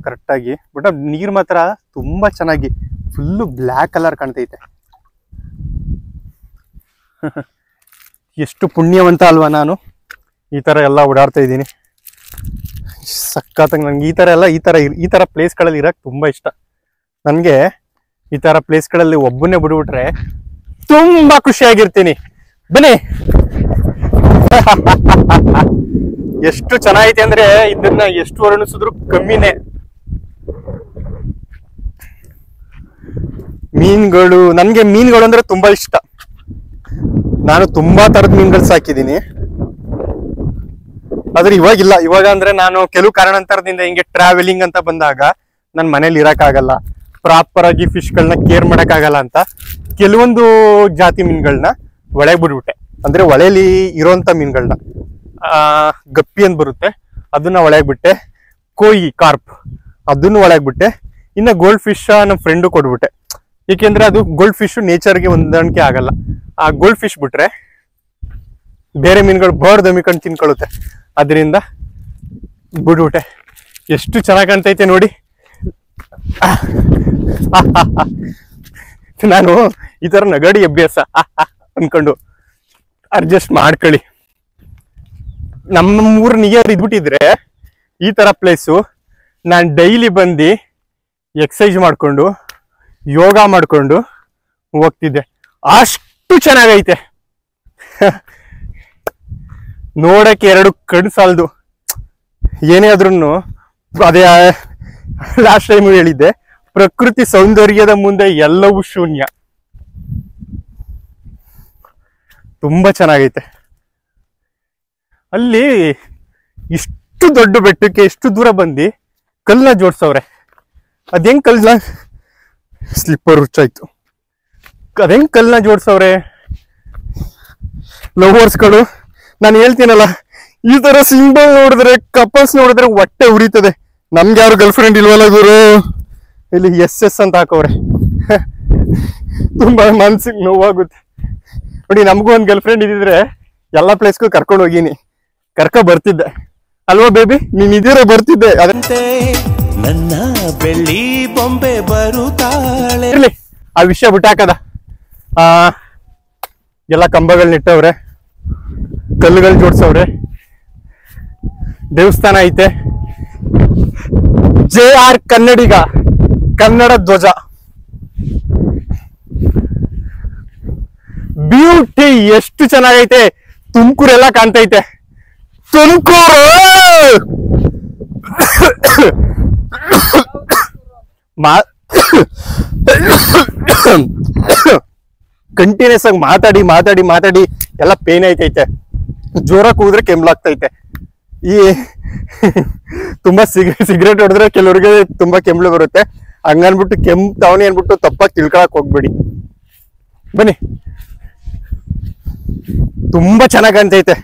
ಕರೆಕ್ಟಾಗಿ. ಬಟ್ ನೀರು ಮಾತ್ರ ತುಂಬಾ ಚೆನ್ನಾಗಿ ಫುಲ್ಲು ಬ್ಲ್ಯಾಕ್ ಕಲರ್ ಕಾಣ್ತೈತೆ. ಎಷ್ಟು ಪುಣ್ಯವಂತ ಅಲ್ವಾ ನಾನು, ಈ ತರ ಎಲ್ಲ ಓಡಾಡ್ತಾ ಇದ್ದೀನಿ. ಸಖತ್ತಾಗಿ ನಂಗೆ ಈ ತರ ಪ್ಲೇಸ್ಗಳಲ್ಲಿ ಇರಕ್ ತುಂಬಾ ಇಷ್ಟ. ನನ್ಗೆ ಈ ತರ ಪ್ಲೇಸ್ಗಳಲ್ಲಿ ಒಬ್ಬನೇ ಬಿಡ್ಬಿಟ್ರೆ ತುಂಬಾ ಖುಷಿಯಾಗಿರ್ತೀನಿ. ಬನ್ನಿ. ಎಷ್ಟು ಚೆನ್ನಾಗೈತೆ ಅಂದ್ರೆ ಇದನ್ನ ಎಷ್ಟು ವರ್ಣಿಸಿದ್ರು ಕಮ್ಮಿನೇ. ನನ್ಗೆ ಮೀನುಗಳು ಅಂದ್ರೆ ತುಂಬಾ ಇಷ್ಟ. ನಾನು ತುಂಬಾ ತರದ ಮೀನುಗಳು ಸಾಕಿದ್ದೀನಿ. ಆದ್ರೆ ಇವಾಗಿಲ್ಲ. ಇವಾಗ ಅಂದ್ರೆ ನಾನು ಕೆಲವು ಕಾರಣಾಂತರದಿಂದ ಹಿಂಗೆ ಟ್ರಾವೆಲಿಂಗ್ ಅಂತ ಬಂದಾಗ ನನ್ ಮನೇಲಿ ಇರಕ್ ಆಗಲ್ಲ, ಪ್ರಾಪರ್ ಆಗಿ ಫಿಶ್ ಗಳನ್ನ ಕೇರ್ ಮಾಡಕ್ ಆಗಲ್ಲ ಅಂತ ಕೆಲವೊಂದು ಜಾತಿ ಮೀನುಗಳನ್ನ ಒಳಗೆ ಬಿಡ್ಬಿಟ್ಟೆ, ಅಂದ್ರೆ ಹೊಳೆಲಿ ಇರೋಂಥ ಮೀನುಗಳನ್ನ ಗಪ್ಪಿ ಅಂತ ಬರುತ್ತೆ ಅದನ್ನ ಒಳಗೆ ಬಿಟ್ಟೆ, ಕೋಯಿ ಕಾರ್ಪ್ ಅದನ್ನು ಒಳಗೆ ಬಿಟ್ಟೆ. ಇನ್ನು ಗೋಲ್ಡ್ ಫಿಶ್ ನಮ್ಮ ಫ್ರೆಂಡು ಕೊಡ್ಬಿಟ್ಟೆ, ಏಕೆಂದ್ರೆ ಅದು ಗೋಲ್ಡ್ ಫಿಶ್ ನೇಚರ್ಗೆ ಹೊಂದಾಣಿಕೆ ಆಗಲ್ಲ. ಆ ಗೋಲ್ಡ್ ಫಿಶ್ ಬಿಟ್ರೆ ಬೇರೆ ಮೀನುಗಳು ಬರ್ಡ್ ದಮಿಕೊಂಡು ತಿನ್ಕೊಳ್ಳುತ್ತೆ, ಅದರಿಂದ ಬಿಡ್ಬಿಟ್ಟೆ. ಎಷ್ಟು ಚೆನ್ನಾಗಿ ಕಾಣ್ತೈತೆ ನೋಡಿ. ನಾನು ಈ ತರ ನಗಡಿ ಅಭ್ಯಾಸ ಅನ್ಕೊಂಡು ಅಡ್ಜಸ್ಟ್ ಮಾಡ್ಕೊಳ್ಳಿ. ನಮ್ಮ ಊರ್ ನಿಯರ್ ಇದ್ಬಿಟ್ಟಿದ್ರೆ ಈ ತರ ಪ್ಲೇಸು ನಾನು ಡೈಲಿ ಬಂದು ಎಕ್ಸಸೈಸ್ ಮಾಡ್ಕೊಂಡು ಯೋಗ ಮಾಡ್ಕೊಂಡು ಹೋಗ್ತಿದ್ದೆ, ಅಷ್ಟು ಚೆನ್ನಾಗೈತೆ. ನೋಡಕ್ಕೆ ಎರಡು ಕಣ್ಣು ಸಾಲದು. ಏನೇ ಆದ್ರೂ ಅದೇ ಲಾಸ್ಟ್ ಟೈಮ್ ಹೇಳಿದ್ದೆ, ಪ್ರಕೃತಿ ಸೌಂದರ್ಯದ ಮುಂದೆ ಎಲ್ಲವೂ ಶೂನ್ಯ. ತುಂಬಾ ಚೆನ್ನಾಗೈತೆ. ಅಲ್ಲಿ ಇಷ್ಟು ದೊಡ್ಡ ಬೆಟ್ಟಕ್ಕೆ ಎಷ್ಟು ದೂರ ಬಂದು ಕಲ್ಲನ್ನ ಜೋಡ್ಸವ್ರೆ. ಅದೇಂಗ್ ಕಲ್ಲನ್ನ ಸ್ಲಿಪ್ಪರ್ ಹುಚ್ಚಾಯ್ತು. ಅದೇಂಗ್ ಕಲ್ಲನ್ನ ಜೋಡ್ಸವ್ರೆ ಲವರ್ಸ್ಗಳು. ನಾನು ಹೇಳ್ತೀನಲ್ಲ, ಈ ತರ ಸಿಂಬಲ್ ನೋಡಿದ್ರೆ, ಕಪಲ್ಸ್ ನೋಡಿದ್ರೆ ಹೊಟ್ಟೆ ಉರಿತದೆ. ನಮ್ಗೆ ಯಾರು ಗರ್ಲ್ ಫ್ರೆಂಡ್ ಇಲ್ವಲ್ಲ ಗುರು, ಇಲ್ಲಿ ಎಸ್ ಅಂತ ಹಾಕವ್ರೆ. ತುಂಬಾ ಮನ್ಸಿಗೆ ನೋವಾಗುತ್ತೆ ನೋಡಿ. ನಮಗೂ ಒಂದು ಗರ್ಲ್ ಫ್ರೆಂಡ್ ಇದ್ದಿದ್ರೆ ಎಲ್ಲಾ ಪ್ಲೇಸ್ಗೂ ಕರ್ಕೊಂಡು ಹೋಗಿನಿ, ಬರ್ತಿದ್ದೆ ಅಲ್ವಾ ಬೇಬಿ? ನೀನ್ ಇದೀರ ಬರ್ತಿದ್ದೆ. ಅದಂತೆ ನನ್ನ ಬೆಳ್ಳಿ ಬೊಂಬೆ ಬರುತ್ತಾಳೆ. ಇರ್ಲಿ, ಆ ವಿಷಯ ಬಿಟ್ಟಾಕದ. ಎಲ್ಲ ಕಂಬಗಳನ್ನ ಇಟ್ಟವ್ರೆ, ಕಲ್ಲುಗಳು ಜೋಡ್ಸವ್ರೆ, ದೇವಸ್ಥಾನ ಐತೆ. JR ಕನ್ನಡಿಗ, ಕನ್ನಡ ಧ್ವಜ. ಬ್ಯೂಟಿ ಎಷ್ಟು ಚೆನ್ನಾಗೈತೆ. ತುಮಕೂರೆಲ್ಲ ಕಾಣ್ತೈತೆ. ತುಮಕೂರು ಕಂಟಿನ್ಯೂಸ್ ಆಗಿ ಮಾತಾಡಿ ಮಾತಾಡಿ ಮಾತಾಡಿ ಎಲ್ಲ ಪೇನ್ ಐತೈತೆ. ಜೋರಾಗಿ ಕೂದ್ರೆ ಕೆಮ್ಲಾಗ್ತೈತೆ. ಈ ತುಂಬಾ ಸಿಗರೇಟ್ ಹೊಡೆದ್ರೆ ಕೆಲವ್ರಿಗೆ ತುಂಬಾ ಕೆಮ್ಳು ಬರುತ್ತೆ. ಹಂಗನ್ಬಿಟ್ಟು ಕೆಮ್ತಾವಣಿ ಅನ್ಬಿಟ್ಟು ತಪ್ಪಾಗಿ ತಿಳ್ಕೊಳಕ್ ಹೋಗ್ಬೇಡಿ. ಬನ್ನಿ, ತುಂಬಾ ಚೆನ್ನಾಗ್ ಕಾಣ್ತೈತೆ.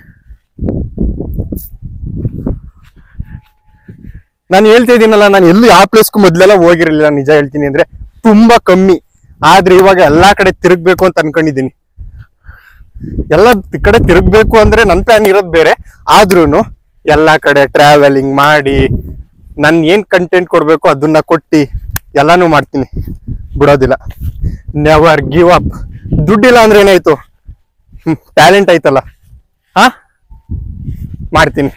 ನಾನು ಹೇಳ್ತಾ ಇದ್ದೀನಲ್ಲ, ನಾನು ಎಲ್ಲೂ ಯಾವ ಪ್ಲೇಸ್ಗೂ ಮೊದ್ಲೆಲ್ಲ ಹೋಗಿರಲಿಲ್ಲ. ನಿಜ ಹೇಳ್ತೀನಿ ಅಂದ್ರೆ ತುಂಬಾ ಕಮ್ಮಿ. ಆದ್ರೆ ಇವಾಗ ಎಲ್ಲಾ ಕಡೆ ತಿರುಗ್ಬೇಕು ಅಂತ ಅನ್ಕೊಂಡಿದ್ದೀನಿ. ಎಲ್ಲ ಕಡೆ ತಿರುಗ್ಬೇಕು ಅಂದ್ರೆ ನನ್ ಪ್ಲಾನ್ ಇರೋದ್ ಬೇರೆ, ಆದ್ರೂನು ಎಲ್ಲಾ ಕಡೆ ಟ್ರಾವೆಲಿಂಗ್ ಮಾಡಿ ನನ್ ಏನ್ ಕಂಟೆಂಟ್ ಕೊಡ್ಬೇಕು ಅದನ್ನ ಕೊಟ್ಟಿ ಎಲ್ಲಾನು ಮಾಡ್ತೀನಿ, ಬಿಡೋದಿಲ್ಲ. Never give up. ದುಡ್ಡಿಲ್ಲ ಅಂದ್ರೆ ಏನಾಯ್ತು, ಟ್ಯಾಲೆಂಟ್ ಐತಲ್ಲ, ಮಾಡ್ತೀನಿ,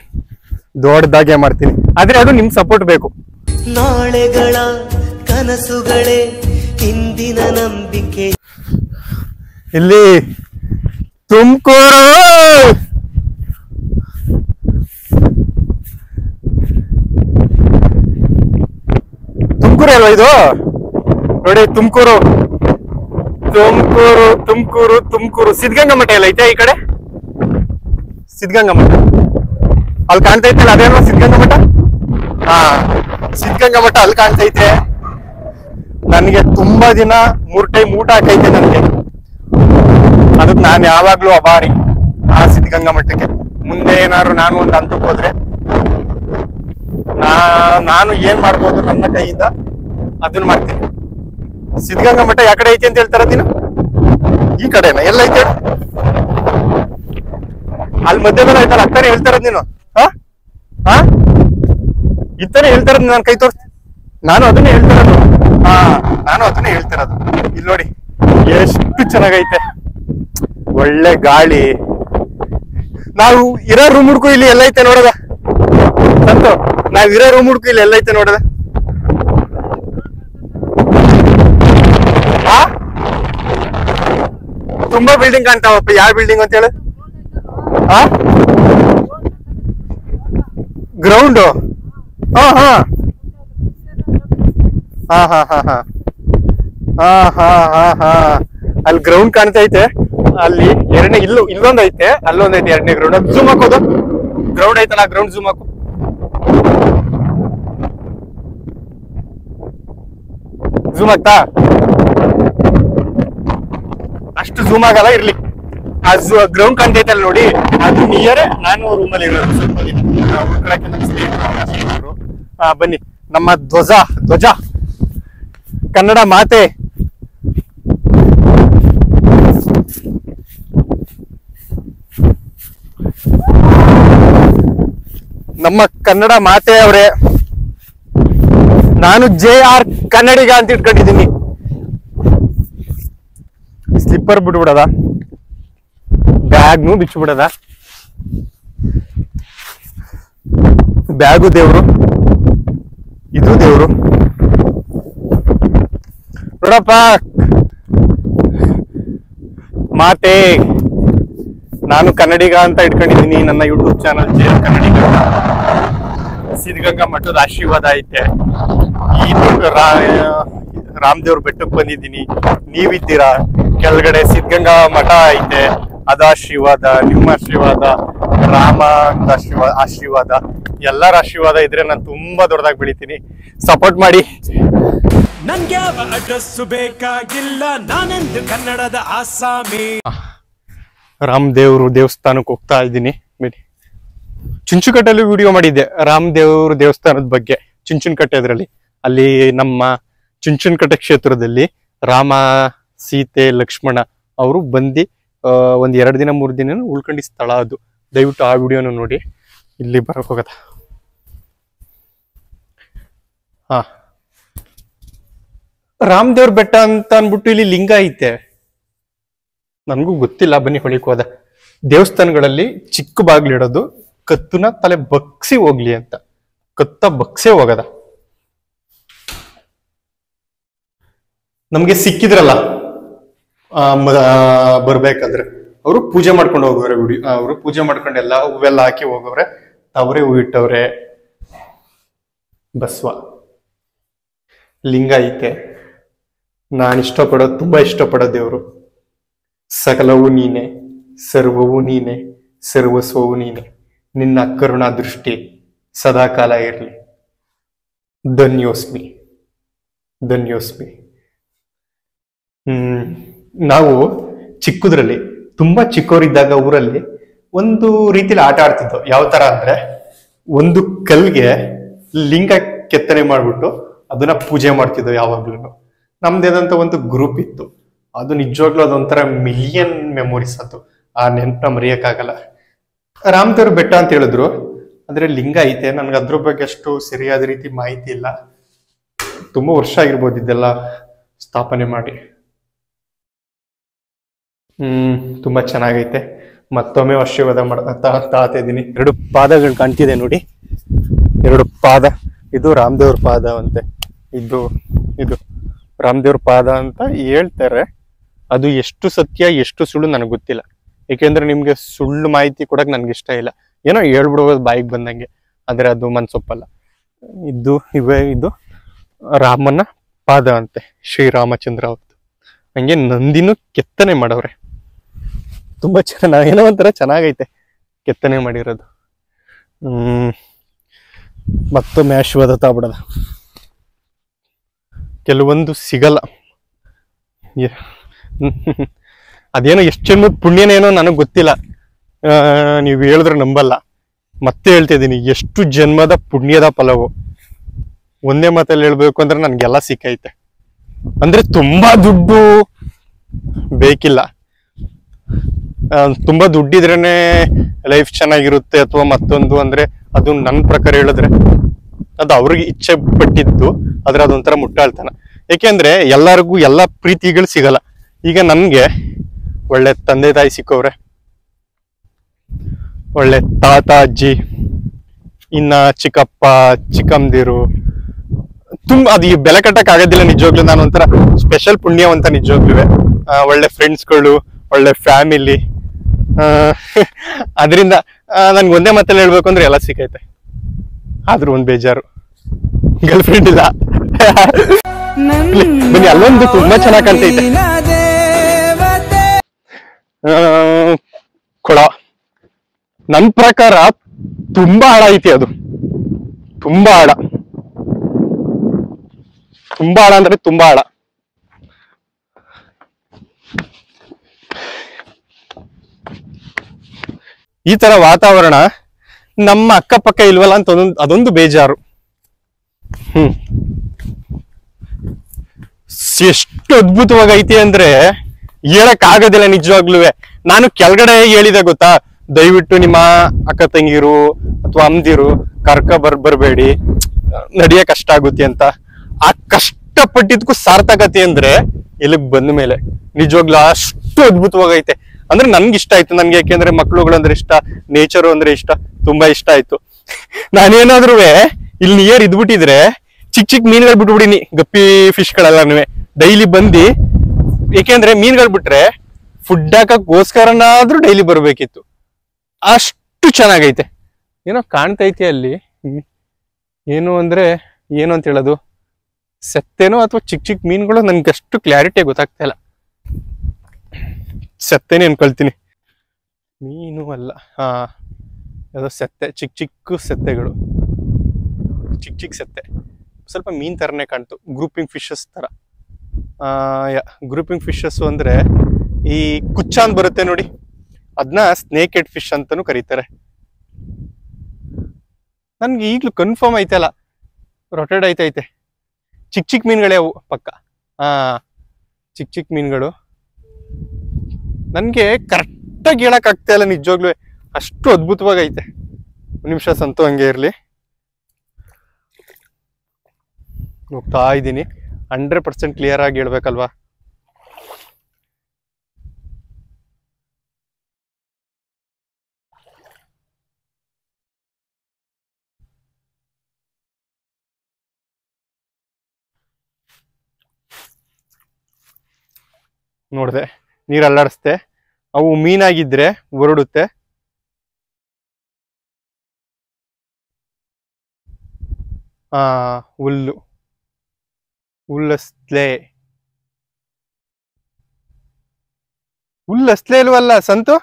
ದೊಡ್ಡದಾಗೆ ಮಾಡ್ತೀನಿ. ಆದ್ರೆ ಅದು ನಿಮ್ ಸಪೋರ್ಟ್ ಬೇಕು. ನಾಳೆಗಳ ಕನಸುಗಳೇ ಹಿಂದಿನ ನಂಬಿಕೆ. ಇಲ್ಲಿ ತುಮಕೂರು ಅಲ್ವಾ ಇದು? ನೋಡಿ, ತುಮಕೂರು ತುಮಕೂರು ತುಮಕೂರು ತುಮಕೂರು ಸಿದ್ಧಗಂಗಾ ಮಠ ಎಲ್ಲ ಐತೆ ಈ ಕಡೆ. ಸಿದ್ಧಗಂಗಾ ಮಠ ಅಲ್ಲಿ ಕಾಣ್ತೈತಲ್ಲ, ಅದೇನೋ ಸಿದ್ಧಗಂಗಾ ಮಠ. ಸಿದ್ಧಗಂಗಾ ಮಠ ಅಲ್ಲಿ ಕಾಣ್ತೈತೆ. ನನ್ಗೆ ತುಂಬಾ ದಿನ 3 ಟೈಮ್ ಊಟ ಹಾಕೈತೆ ನನ್ಗೆ. ಅದಕ್ಕೆ ನಾನು ಯಾವಾಗ್ಲೂ ಅಭಾರಿ ಆ ಸಿದ್ಧಗಂಗಾ ಮಠಕ್ಕೆ. ಮುಂದೆ ಏನಾದ್ರು ನಾನು ಒಂದು ಹಂತಕ್ಕೆ ಹೋದ್ರೆ ನಾನು ಏನ್ ಮಾಡ್ಬೋದು ನನ್ನ ಕೈಯಿಂದ ಅದನ್ನ ಮಾಡ್ತೀನಿ. ಸಿದ್ಧಗಂಗಾ ಮಠ ಯಾವ ಕಡೆ ಐತಿ ಅಂತ ಹೇಳ್ತಾರ ನೀನು? ಈ ಕಡೆನ? ಎಲ್ಲ ಐತೆ ಅಲ್ಲಿ ಮಧ್ಯದಲ್ಲಿ ಐತಲ್ಲ, ಅಕ್ಕನೇ ಹೇಳ್ತಾರದ್ ನೀನು? ಇತ್ತಾನೆ ಹೇಳ್ತಾರದ್ ನಾನು ಕೈ ತೋರಿಸ್ತೀನಿ. ನಾನು ಅದನ್ನೇ ಹೇಳ್ತಿರೋದು. ನಾನು ಅದನ್ನೇ ಹೇಳ್ತಿರೋದು. ಇಲ್ಲಿ ನೋಡಿ ಎಷ್ಟು ಚೆನ್ನಾಗೈತೆ, ಒಳ್ಳೆ ಗಾಳಿ. ನಾವು ಇರೋ ರೂಮ್ ಹುಡ್ಕು ಇಲ್ಲಿ ಎಲ್ಲ ಐತೆ ನೋಡದ ಸಂತು. ನಾವ್ ಇರೋ ರೂಮ್ ಹುಡ್ಕು ಇಲ್ಲಿ ಎಲ್ಲ ಐತೆ ನೋಡದ. ತುಂಬಾ ಬಿಲ್ಡಿಂಗ್ ಕಾಣ್ತಾವಪ್ಪ. ಯಾವ ಬಿಲ್ಡಿಂಗ್ ಅಂತ ಹೇಳು? ಗ್ರೌಂಡು? ಅಲ್ಲಿ ಗ್ರೌಂಡ್ ಕಾಣ್ತೈತೆ. ಅಲ್ಲಿ ಎರಡನೇ ಇಲ್ಲೊಂದ್ ಐತೆ, ಅಲ್ಲೊಂದ್ ಐತೆ ಎರಡನೇ ಗ್ರೌಂಡ್. ಅದು ಝೂಮ್ ಹಾಕೋದು ಗ್ರೌಂಡ್ ಐತಲ್ಲ, ಗ್ರೌಂಡ್ ಝೂಮ್ ಹಾಕು. ಝೂಮ್ ಆಗ್ತಾ? ಅಷ್ಟು ಝೂಮ್ ಆಗಲ್ಲ, ಇರ್ಲಿ. ಆ ಗ್ರೌಂಡ್ ಕಾಣ್ತೈತಲ್ಲ ನೋಡಿ, ಅದು ನಿಯರೇ ನಾನು ರೂಮಲ್ಲಿ ಇರೋದು ಸ್ವಲ್ಪ ದಿನ ಉಳ್ಕೊಳಕ್ಕೆ ನಮ್ಮ ಸ್ನೇಹಿತರು. ಬನ್ನಿ, ನಮ್ಮ ಧ್ವಜ ಕನ್ನಡ ಮಾತೆ. ನಮ್ಮ ಕನ್ನಡ ಮಾತೆ ಅವರೇ, ನಾನು JR ಕನ್ನಡಿಗ ಅಂತ ಇಟ್ಕೊಂಡಿದ್ದೀನಿ. ಸ್ಲಿಪ್ಪರ್ ಬಿಡ್ಬಿಡದ, ಬ್ಯಾಗ್ನು ಬಿಚ್ಚಿಬಿಡದ. ಬ್ಯಾಗು ದೇವ್ರು, ಇದು ದೇವ್ರು. ನೋಡಪ್ಪ ಮಾತೆ, ನಾನು ಕನ್ನಡಿಗ ಅಂತ ಇಟ್ಕೊಂಡಿದ್ದೀನಿ. ನನ್ನ ಯೂಟ್ಯೂಬ್ ಚಾನಲ್ JR ಕನ್ನಡಿಗ. ಸಿದ್ಧಗಂಗಾ ಮಠದ ಆಶೀರ್ವಾದ ಐತೆ. ಈ ರಾಮದೇವ್ರ ಬೆಟ್ಟಕ್ಕೆ ಬಂದಿದ್ದೀನಿ, ನೀವಿದ್ದೀರಾ. ಕೆಳಗಡೆ ಸಿದ್ಧಗಂಗಾ ಮಠ ಐತೆ, ಅದ ಆಶೀರ್ವಾದ, ನಿಮ್ಮ ಆಶೀರ್ವಾದ, ರಾಮ ಆಶೀರ್ವಾದ, ಎಲ್ಲರ ಆಶೀರ್ವಾದ ಇದ್ರೆ ನಾನು ತುಂಬಾ ದೊಡ್ಡದಾಗಿ ಬೆಳಿತೀನಿ. ಸಪೋರ್ಟ್ ಮಾಡಿ. ನನ್ಗೆ ಯಾವ ಅಡ್ರೆಸ್ ಬೇಕಾಗಿಲ್ಲ, ನಾನೆಂದು ಕನ್ನಡದ ಆಸಾಮಿ. ರಾಮದೇವ್ರು ದೇವಸ್ಥಾನಕ್ಕೆ ಹೋಗ್ತಾ ಇದ್ದೀನಿ. ಚುಂಚುಕಟ್ಟೆಯಲ್ಲಿ ವಿಡಿಯೋ ಮಾಡಿದ್ದೆ ರಾಮದೇವ್ರ ದೇವಸ್ಥಾನದ ಬಗ್ಗೆ. ಚುಂಚುನಕಟ್ಟೆ ಅದ್ರಲ್ಲಿ, ಅಲ್ಲಿ ನಮ್ಮ ಚುಂಚುನಕಟ್ಟೆ ಕ್ಷೇತ್ರದಲ್ಲಿ ರಾಮ, ಸೀತೆ, ಲಕ್ಷ್ಮಣ ಅವರು ಬಂದು ಒಂದ್ 2 ದಿನ 3 ದಿನ ಉಳ್ಕೊಂಡಿದ್ದ ಸ್ಥಳ ಅದು. ದಯವಿಟ್ಟು ಆ ವಿಡಿಯೋನ ನೋಡಿ. ಇಲ್ಲಿ ಬರಕ್ ಹೋಗದ. ರಾಮದೇವ್ರ ಬೆಟ್ಟ ಅಂತ ಅನ್ಬಿಟ್ಟು ಇಲ್ಲಿ ಲಿಂಗ ಐತೆ, ನನ್ಗೂ ಗೊತ್ತಿಲ್ಲ. ಬನ್ನಿ ಹೊಳಿಕ್ ಹೋದ. ದೇವಸ್ಥಾನಗಳಲ್ಲಿ ಚಿಕ್ಕ ಬಾಗ್ಲಿಡೋದು ಕತ್ತುನ ತಲೆ ಬಗ್ಸಿ ಹೋಗ್ಲಿ ಅಂತ, ಕತ್ತ ಬಗ್ಸೇ ಹೋಗದ. ನಮ್ಗೆ ಸಿಕ್ಕಿದ್ರಲ್ಲ ಬರ್ಬೇಕಾದ್ರೆ, ಅವರು ಪೂಜೆ ಮಾಡ್ಕೊಂಡು ಹೋಗವ್ರೆ. ಅವರು ಪೂಜೆ ಮಾಡ್ಕೊಂಡೆಲ್ಲ ಹೂವೆಲ್ಲ ಹಾಕಿ ಹೋಗವ್ರೆ. ಅವರೇ ಹೂ ಇಟ್ಟವ್ರೆ. ಬಸವ ಲಿಂಗ ಐತೆ. ನಾನು ತುಂಬಾ ಇಷ್ಟಪಡೋ ದೇವ್ರು. ಸಕಲವು ನೀನೆ, ಸರ್ವವು ನೀನೆ, ಸರ್ವಸ್ವವು ನೀನೆ, ನಿನ್ನ ಕರುಣಾ ದೃಷ್ಟಿ ಸದಾಕಾಲ ಇರಲಿ. ಧನ್ಯೋಸ್ಮಿ, ಧನ್ಯೋಸ್ಮಿ. ನಾವು ಚಿಕ್ಕದ್ರಲ್ಲಿ, ತುಂಬಾ ಚಿಕ್ಕವರಿದ್ದಾಗ ಊರಲ್ಲಿ ಒಂದು ರೀತಿಲಿ ಆಟ ಆಡ್ತಿದ್ವು. ಯಾವ ತರ ಅಂದ್ರೆ, ಒಂದು ಕಲ್ಗೆ ಲಿಂಗ ಕೆತ್ತನೆ ಮಾಡ್ಬಿಟ್ಟು ಅದನ್ನ ಪೂಜೆ ಮಾಡ್ತಿದ್ವು ಯಾವಾಗ್ಲೂ. ನಮ್ದೇದಂತ ಒಂದು ಗ್ರೂಪ್ ಇತ್ತು. ಅದು ನಿಜವಾಗ್ಲೂ ಅದೊಂಥರ ಮಿಲಿಯನ್ ಮೆಮೊರೀಸ್. ಅದು ಆ ನೆನಪನ್ನ ಮರೆಯಕ್ಕಾಗಲ್ಲ. ರಾಮದೇವ್ರ ಬೆಟ್ಟ ಅಂತ ಹೇಳಿದ್ರು, ಅಂದ್ರೆ ಲಿಂಗ ಐತೆ. ನನ್ಗೆ ಅದ್ರ ಬಗ್ಗೆ ಅಷ್ಟು ಸರಿಯಾದ ರೀತಿ ಮಾಹಿತಿ ಇಲ್ಲ. ತುಂಬಾ ವರ್ಷ ಆಗಿರ್ಬೋದು ಇದೆಲ್ಲ ಸ್ಥಾಪನೆ ಮಾಡಿ. ತುಂಬಾ ಚೆನ್ನಾಗೈತೆ. ಮತ್ತೊಮ್ಮೆ ಆಶೀರ್ವಾದ ಮಾಡ್ತಾ ಇದ್ದೀನಿ. 2 ಪಾದಗಳು ಕಾಣ್ತಿದೆ ನೋಡಿ, 2 ಪಾದ. ಇದು ರಾಮದೇವ್ರ ಪಾದ ಅಂತೆ. ಇದು ರಾಮದೇವ್ರ ಪಾದ ಅಂತ ಹೇಳ್ತಾರೆ. ಅದು ಎಷ್ಟು ಸತ್ಯ ಎಷ್ಟು ಸುಳ್ಳು ನನಗೆ ಗೊತ್ತಿಲ್ಲ. ಏಕೆಂದ್ರೆ ನಿಮ್ಗೆ ಸುಳ್ಳು ಮಾಹಿತಿ ಕೊಡಕ್ ನನ್ಗೆ ಇಷ್ಟ ಇಲ್ಲ. ಏನೋ ಹೇಳ್ಬಿಡೋದು ಬಾಯಿಗೆ ಬಂದಂಗೆ, ಆದ್ರೆ ಅದು ಮನ್ಸೊಪ್ಪಲ್ಲ. ಇದು ರಾಮನ ಪಾದ ಅಂತೆ, ಶ್ರೀರಾಮಚಂದ್ರ ಅವತ್ತು. ಹಂಗೆ ನಂದಿನೂ ಕೆತ್ತನೆ ಮಾಡವ್ರೆ. ತುಂಬಾ ಏನೋ ಒಂಥರ ಚೆನ್ನಾಗೈತೆ ಕೆತ್ತನೆ ಮಾಡಿರೋದು. ಮತ್ತೊಮ್ಮೆ ಆಶೀರ್ವಾದ ತಾಬಿಡದ. ಕೆಲವೊಂದು ಸಿಗಲ್ಲ. ಅದೇನೋ ಎಷ್ಟು ಜನ್ಮದ ಪುಣ್ಯನೇನೋ ನನಗೆ ಗೊತ್ತಿಲ್ಲ. ನೀವು ಹೇಳಿದ್ರೆ ನಂಬಲ್ಲ. ಮತ್ತೆ ಹೇಳ್ತಾ ಇದ್ದೀನಿ, ಎಷ್ಟು ಜನ್ಮದ ಪುಣ್ಯದ ಫಲವು. ಒಂದೇ ಮಾತಲ್ಲಿ ಹೇಳ್ಬೇಕು ಅಂದ್ರೆ ನನ್ಗೆಲ್ಲ ಸಿಕ್ಕೈತೆ. ಅಂದ್ರೆ ತುಂಬಾ ದುಡ್ಡು ಬೇಕಿಲ್ಲ. ತುಂಬಾ ದುಡ್ಡಿದ್ರೇನೆ ಲೈಫ್ ಚೆನ್ನಾಗಿರುತ್ತೆ ಅಥವಾ ಮತ್ತೊಂದು ಅಂದ್ರೆ, ಅದು ನನ್ನ ಪ್ರಕಾರ ಹೇಳಿದ್ರೆ ಅದು ಅವ್ರಿಗೆ ಇಚ್ಛೆ ಪಟ್ಟಿದ್ದು. ಆದ್ರೆ ಅದೊಂಥರ ಮುಟ್ಟಾಳ್ತನ. ಯಾಕೆಂದ್ರೆ ಎಲ್ಲರಿಗೂ ಎಲ್ಲ ಪ್ರೀತಿಗಳು ಸಿಗಲ್ಲ. ಈಗ ನನ್ಗೆ ಒಳ್ಳೆ ತಂದೆ ತಾಯಿ ಸಿಕ್ಕವ್ರೆ, ಒಳ್ಳೆ ತಾತ ಅಜ್ಜಿ, ಇನ್ನ ಚಿಕ್ಕಪ್ಪ ಚಿಕ್ಕಮ್ಮದಿರು. ತುಂಬಾ ಅದು ಬೆಲೆ ಕಟ್ಟಕ್ ಆಗೋದಿಲ್ಲ ನಿಜವಾಗ್ಲೂ. ನಾನು ಒಂಥರ ಸ್ಪೆಷಲ್ ಪುಣ್ಯವಂತ ನಿಜವಾಗ್ಲೂ. ಒಳ್ಳೆ ಫ್ರೆಂಡ್ಸ್ಗಳು, ಒಳ್ಳೆ ಫ್ಯಾಮಿಲಿ. ಅದರಿಂದ ನನ್ಗೆ ಒಂದೇ ಮಾತಲ್ಲಿ ಹೇಳ್ಬೇಕು ಅಂದ್ರೆ ಎಲ್ಲ ಸಿಕ್ಕೈತೆ. ಆದ್ರೂ ಒಂದ್ ಬೇಜಾರು, ಗರ್ಲ್ ಫ್ರೆಂಡ್ ಇಲ್ಲ. ಬನ್ನಿ, ಅಲ್ಲೊಂದು ತುಂಬಾ ಚೆನ್ನಾಗಿ ಕಾಣ್ತೈತೆ ಕೊಳ. ನನ್ ಪ್ರಕಾರ ತುಂಬಾ ಆಳ ಐತಿ ಅದು. ತುಂಬಾ ಆಳ ಅಂದ್ರೆ ತುಂಬಾ ಆಳ. ಈ ತರ ವಾತಾವರಣ ನಮ್ಮ ಅಕ್ಕಪಕ್ಕ ಇಲ್ವಲ್ಲ ಅಂತ ಅದೊಂದು ಬೇಜಾರು. ಎಷ್ಟು ಅದ್ಭುತವಾಗೈತಿ ಅಂದ್ರೆ ಹೇಳಕ್ ಆಗೋದಿಲ್ಲ ನಿಜವಾಗ್ಲೂ. ನಾನು ಕೆಳಗಡೆ ಹೇಳಿದೆ ಗೊತ್ತಾ, ದಯವಿಟ್ಟು ನಿಮ್ಮ ಅಕ್ಕ ತಂಗಿರು ಅಥವಾ ಅಮ್ದಿರು ಬರ್ಬೇಡಿ, ನಡೆಯ ಕಷ್ಟ ಆಗುತ್ತೆ ಅಂತ. ಆ ಕಷ್ಟಪಟ್ಟಿದ್ಕು ಸಾರ್ಥಕತೆ ಅಂದ್ರೆ ಇಲ್ಲಿಗ್ ಬಂದ ಮೇಲೆ ನಿಜವಾಗ್ಲೂ ಅಷ್ಟು ಅದ್ಭುತವಾಗೈತೆ. ಅಂದ್ರೆ ನನ್ಗೆ ಇಷ್ಟ ಆಯ್ತು. ನನ್ಗೆ ಯಾಕೆಂದ್ರೆ ಮಕ್ಳುಗಳು ಅಂದ್ರೆ ಇಷ್ಟ, ನೇಚರ್ ಅಂದ್ರೆ ಇಷ್ಟ, ತುಂಬಾ ಇಷ್ಟ ಆಯ್ತು. ನಾನೇನಾದ್ರೂ ಇಲ್ಲಿ ನಿಯರ್ ಇದ್ಬಿಟ್ಟಿದ್ರೆ ಚಿಕ್ಕ ಮೀನುಗಳು ಬಿಟ್ಬಿಡಿನಿ, ಗಪ್ಪಿ ಫಿಶ್ಗಳೆಲ್ಲನೂ ಡೈಲಿ ಬಂದು. ಏಕೆಂದ್ರೆ ಮೀನುಗಳು ಬಿಟ್ರೆ ಫುಡ್ ಹಾಕಕ್ಕೋಸ್ಕರನಾದ್ರೂ ಡೈಲಿ ಬರ್ಬೇಕಿತ್ತು. ಅಷ್ಟು ಚೆನ್ನಾಗೈತೆ. ಏನೋ ಕಾಣ್ತೈತಿ ಅಲ್ಲಿ, ಏನು ಅಂದ್ರೆ ಏನು ಅಂತ ಹೇಳೋದು, ಸತ್ತೇನೋ ಅಥವಾ ಚಿಕ್ಕ ಮೀನುಗಳು ನನ್ಗೆ ಅಷ್ಟು ಕ್ಲಾರಿಟಿ ಗೊತ್ತಾಗ್ತಾ ಇಲ್ಲ. ಸತ್ತೇನೆ ಅನ್ಕೊಳ್ತೀನಿ, ಮೀನು ಅಲ್ಲ. ಯಾವುದೋ ಸತ್ತೆ, ಚಿಕ್ಕ ಸತ್ತೆಗಳು, ಚಿಕ್ಕ ಸತ್ತೆ, ಸ್ವಲ್ಪ ಮೀನ್ ತರನೇ ಕಾಣ್ತು. ಗ್ರೂಪಿಂಗ್ ಫಿಶಸ್ ತರ. ಗ್ರೂಪಿಂಗ್ ಫಿಶಸ್ ಅಂದ್ರೆ ಈ ಕುಚ್ಚ ಅಂತ ಬರುತ್ತೆ ನೋಡಿ, ಅದನ್ನ ಸ್ನೇಕೆಡ್ ಫಿಶ್ ಅಂತಾನು ಕರೀತಾರೆ. ನನ್ಗೆ ಈಗ್ಲೂ ಕನ್ಫರ್ಮ್ ಐತಲ್ಲ, ರೊಟೇಡ್ ಐತೈತೆ. ಚಿಕ್ಕ ಮೀನುಗಳೇ ಅವು ಪಕ್ಕ. ಚಿಕ್ಕ ಮೀನುಗಳು ನನ್ಗೆ ಕರೆಕ್ಟಾಗಿ ಹೇಳಕ್ ಆಗ್ತಾ ಇಲ್ಲ ನಿಜವಾಗ್ಲೂ, ಅಷ್ಟು ಅದ್ಭುತವಾಗೈತೆ. ಒಂದು ನಿಮಿಷ ಸಂತು ಹಂಗೆ ಇರ್ಲಿ, ಹೋಗ್ತಾ ಇದ್ದೀನಿ. 100% ಕ್ಲಿಯರ್ ಆಗಿ ಹೇಳ್ಬೇಕಲ್ವಾ. ನೋಡ್ದೆ, ನೀರ್ ಅಲ್ಲಾಡಿಸ್ತೆ. ಅವು ಮೀನಾಗಿದ್ರೆ ಹೊರಡುತ್ತೆ. ಹುಲ್ಲಸ್ಲೆ ಇಲ್ವಲ್ಲ ಸಂತು,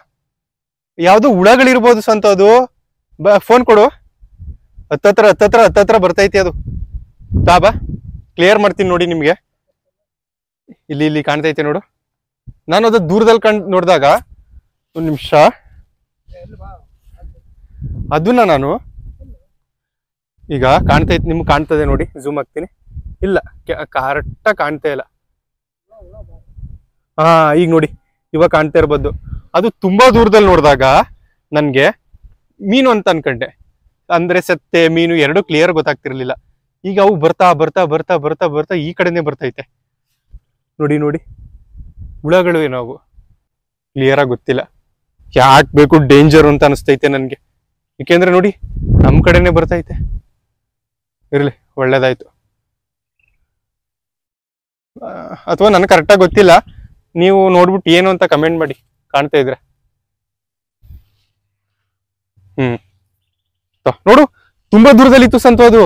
ಯಾವ್ದು ಹುಳಗಳಿರ್ಬೋದು ಸಂತು. ಅದು ಫೋನ್ ಕೊಡು, ಹತ್ತತ್ರ ಬರ್ತೈತಿ ಅದು. ಬಾ ಕ್ಲಿಯರ್ ಮಾಡ್ತೀನಿ ನೋಡಿ ನಿಮ್ಗೆ. ಇಲ್ಲಿ ಕಾಣ್ತೈತೆ ನೋಡು. ನಾನು ಅದು ದೂರದಲ್ಲಿ ನೋಡಿದಾಗ, ಒಂದು ನಿಮಿಷ, ಅದನ್ನ ನಾನು ಈಗ ಕಾಣ್ತೈತಿ, ನಿಮ್ಗೆ ಕಾಣ್ತದೆ ನೋಡಿ, ಝೂಮ್ ಆಗ್ತೀನಿ. ಇಲ್ಲ, ಕರೆಕ್ಟಾಗಿ ಕಾಣ್ತಾ ಇಲ್ಲ. ಈಗ ನೋಡಿ, ಇವಾಗ ಕಾಣ್ತಾ ಇರ್ಬೋದು. ಅದು ತುಂಬಾ ದೂರದಲ್ಲಿ ನೋಡಿದಾಗ ನನ್ಗೆ ಮೀನು ಅಂತ ಅನ್ಕೊಂಡೆ. ಅಂದ್ರೆ ಸತ್ತೆ ಮೀನು ಎರಡು ಕ್ಲಿಯರ್ ಗೊತ್ತಾಗ್ತಿರ್ಲಿಲ್ಲ. ಈಗ ಅವು ಬರ್ತಾ ಬರ್ತಾ ಬರ್ತಾ ಬರ್ತಾ ಬರ್ತಾ ಈ ಕಡೆನೆ ಬರ್ತೈತೆ ನೋಡಿ. ಹುಳಗಳು ಏನೋ ಅವು ಕ್ಲಿಯರ್ ಆಗಿ ಗೊತ್ತಿಲ್ಲ. ಯಾಕೆ ಬೇಕು ಡೇಂಜರ್ ಅಂತ ಅನಿಸ್ತೈತೆ ನನ್ಗೆ. ಏಕೆಂದ್ರೆ ನೋಡಿ, ನಮ್ ಕಡೆನೆ ಬರ್ತೈತೆ. ಇರ್ಲಿ, ಒಳ್ಳೇದಾಯ್ತು. ಅಥವಾ ನನ್ಗೆ ಕರೆಕ್ಟಾಗಿ ಗೊತ್ತಿಲ್ಲ. ನೀವು ನೋಡ್ಬಿಟ್ಟು ಏನು ಅಂತ ಕಮೆಂಟ್ ಮಾಡಿ, ಕಾಣ್ತಾ ಇದ್ರೆ. ನೋಡು, ತುಂಬಾ ದೂರದಲ್ಲಿ ಇತ್ತು ಸಂತು ಅದು.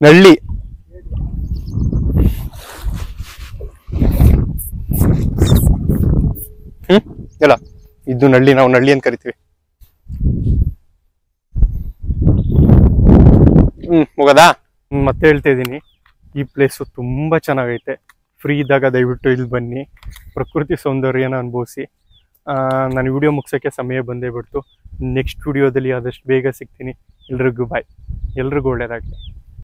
ನಳ್ಳಿ. ಇಲ್ಲ, ಇದು ನಳ್ಳಿ, ನಾವು ನಳ್ಳಿ ಅಂತ ಕರಿತೀವಿ. ಹೋಗದಾ? ಮತ್ತೆ ಹೇಳ್ತಾ ಇದ್ದೀನಿ, ಈ ಪ್ಲೇಸು ತುಂಬಾ ಚೆನ್ನಾಗೈತೆ. ಫ್ರೀ ಇದ್ದಾಗ ದಯವಿಟ್ಟು ಇಲ್ಲಿ ಬನ್ನಿ, ಪ್ರಕೃತಿ ಸೌಂದರ್ಯನ ಅನುಭವಿಸಿ. ನಾನು ವಿಡಿಯೋ ಮುಗಿಸೋಕ್ಕೆ ಸಮಯ ಬಂದೇ ಬಿಡ್ತು. ನೆಕ್ಸ್ಟ್ ವಿಡಿಯೋದಲ್ಲಿ ಆದಷ್ಟು ಬೇಗ ಸಿಗ್ತೀನಿ. ಎಲ್ರಿಗೂ ಬಾಯ್, ಎಲ್ರಿಗೂ ಒಳ್ಳೇದಾಗಲಿ.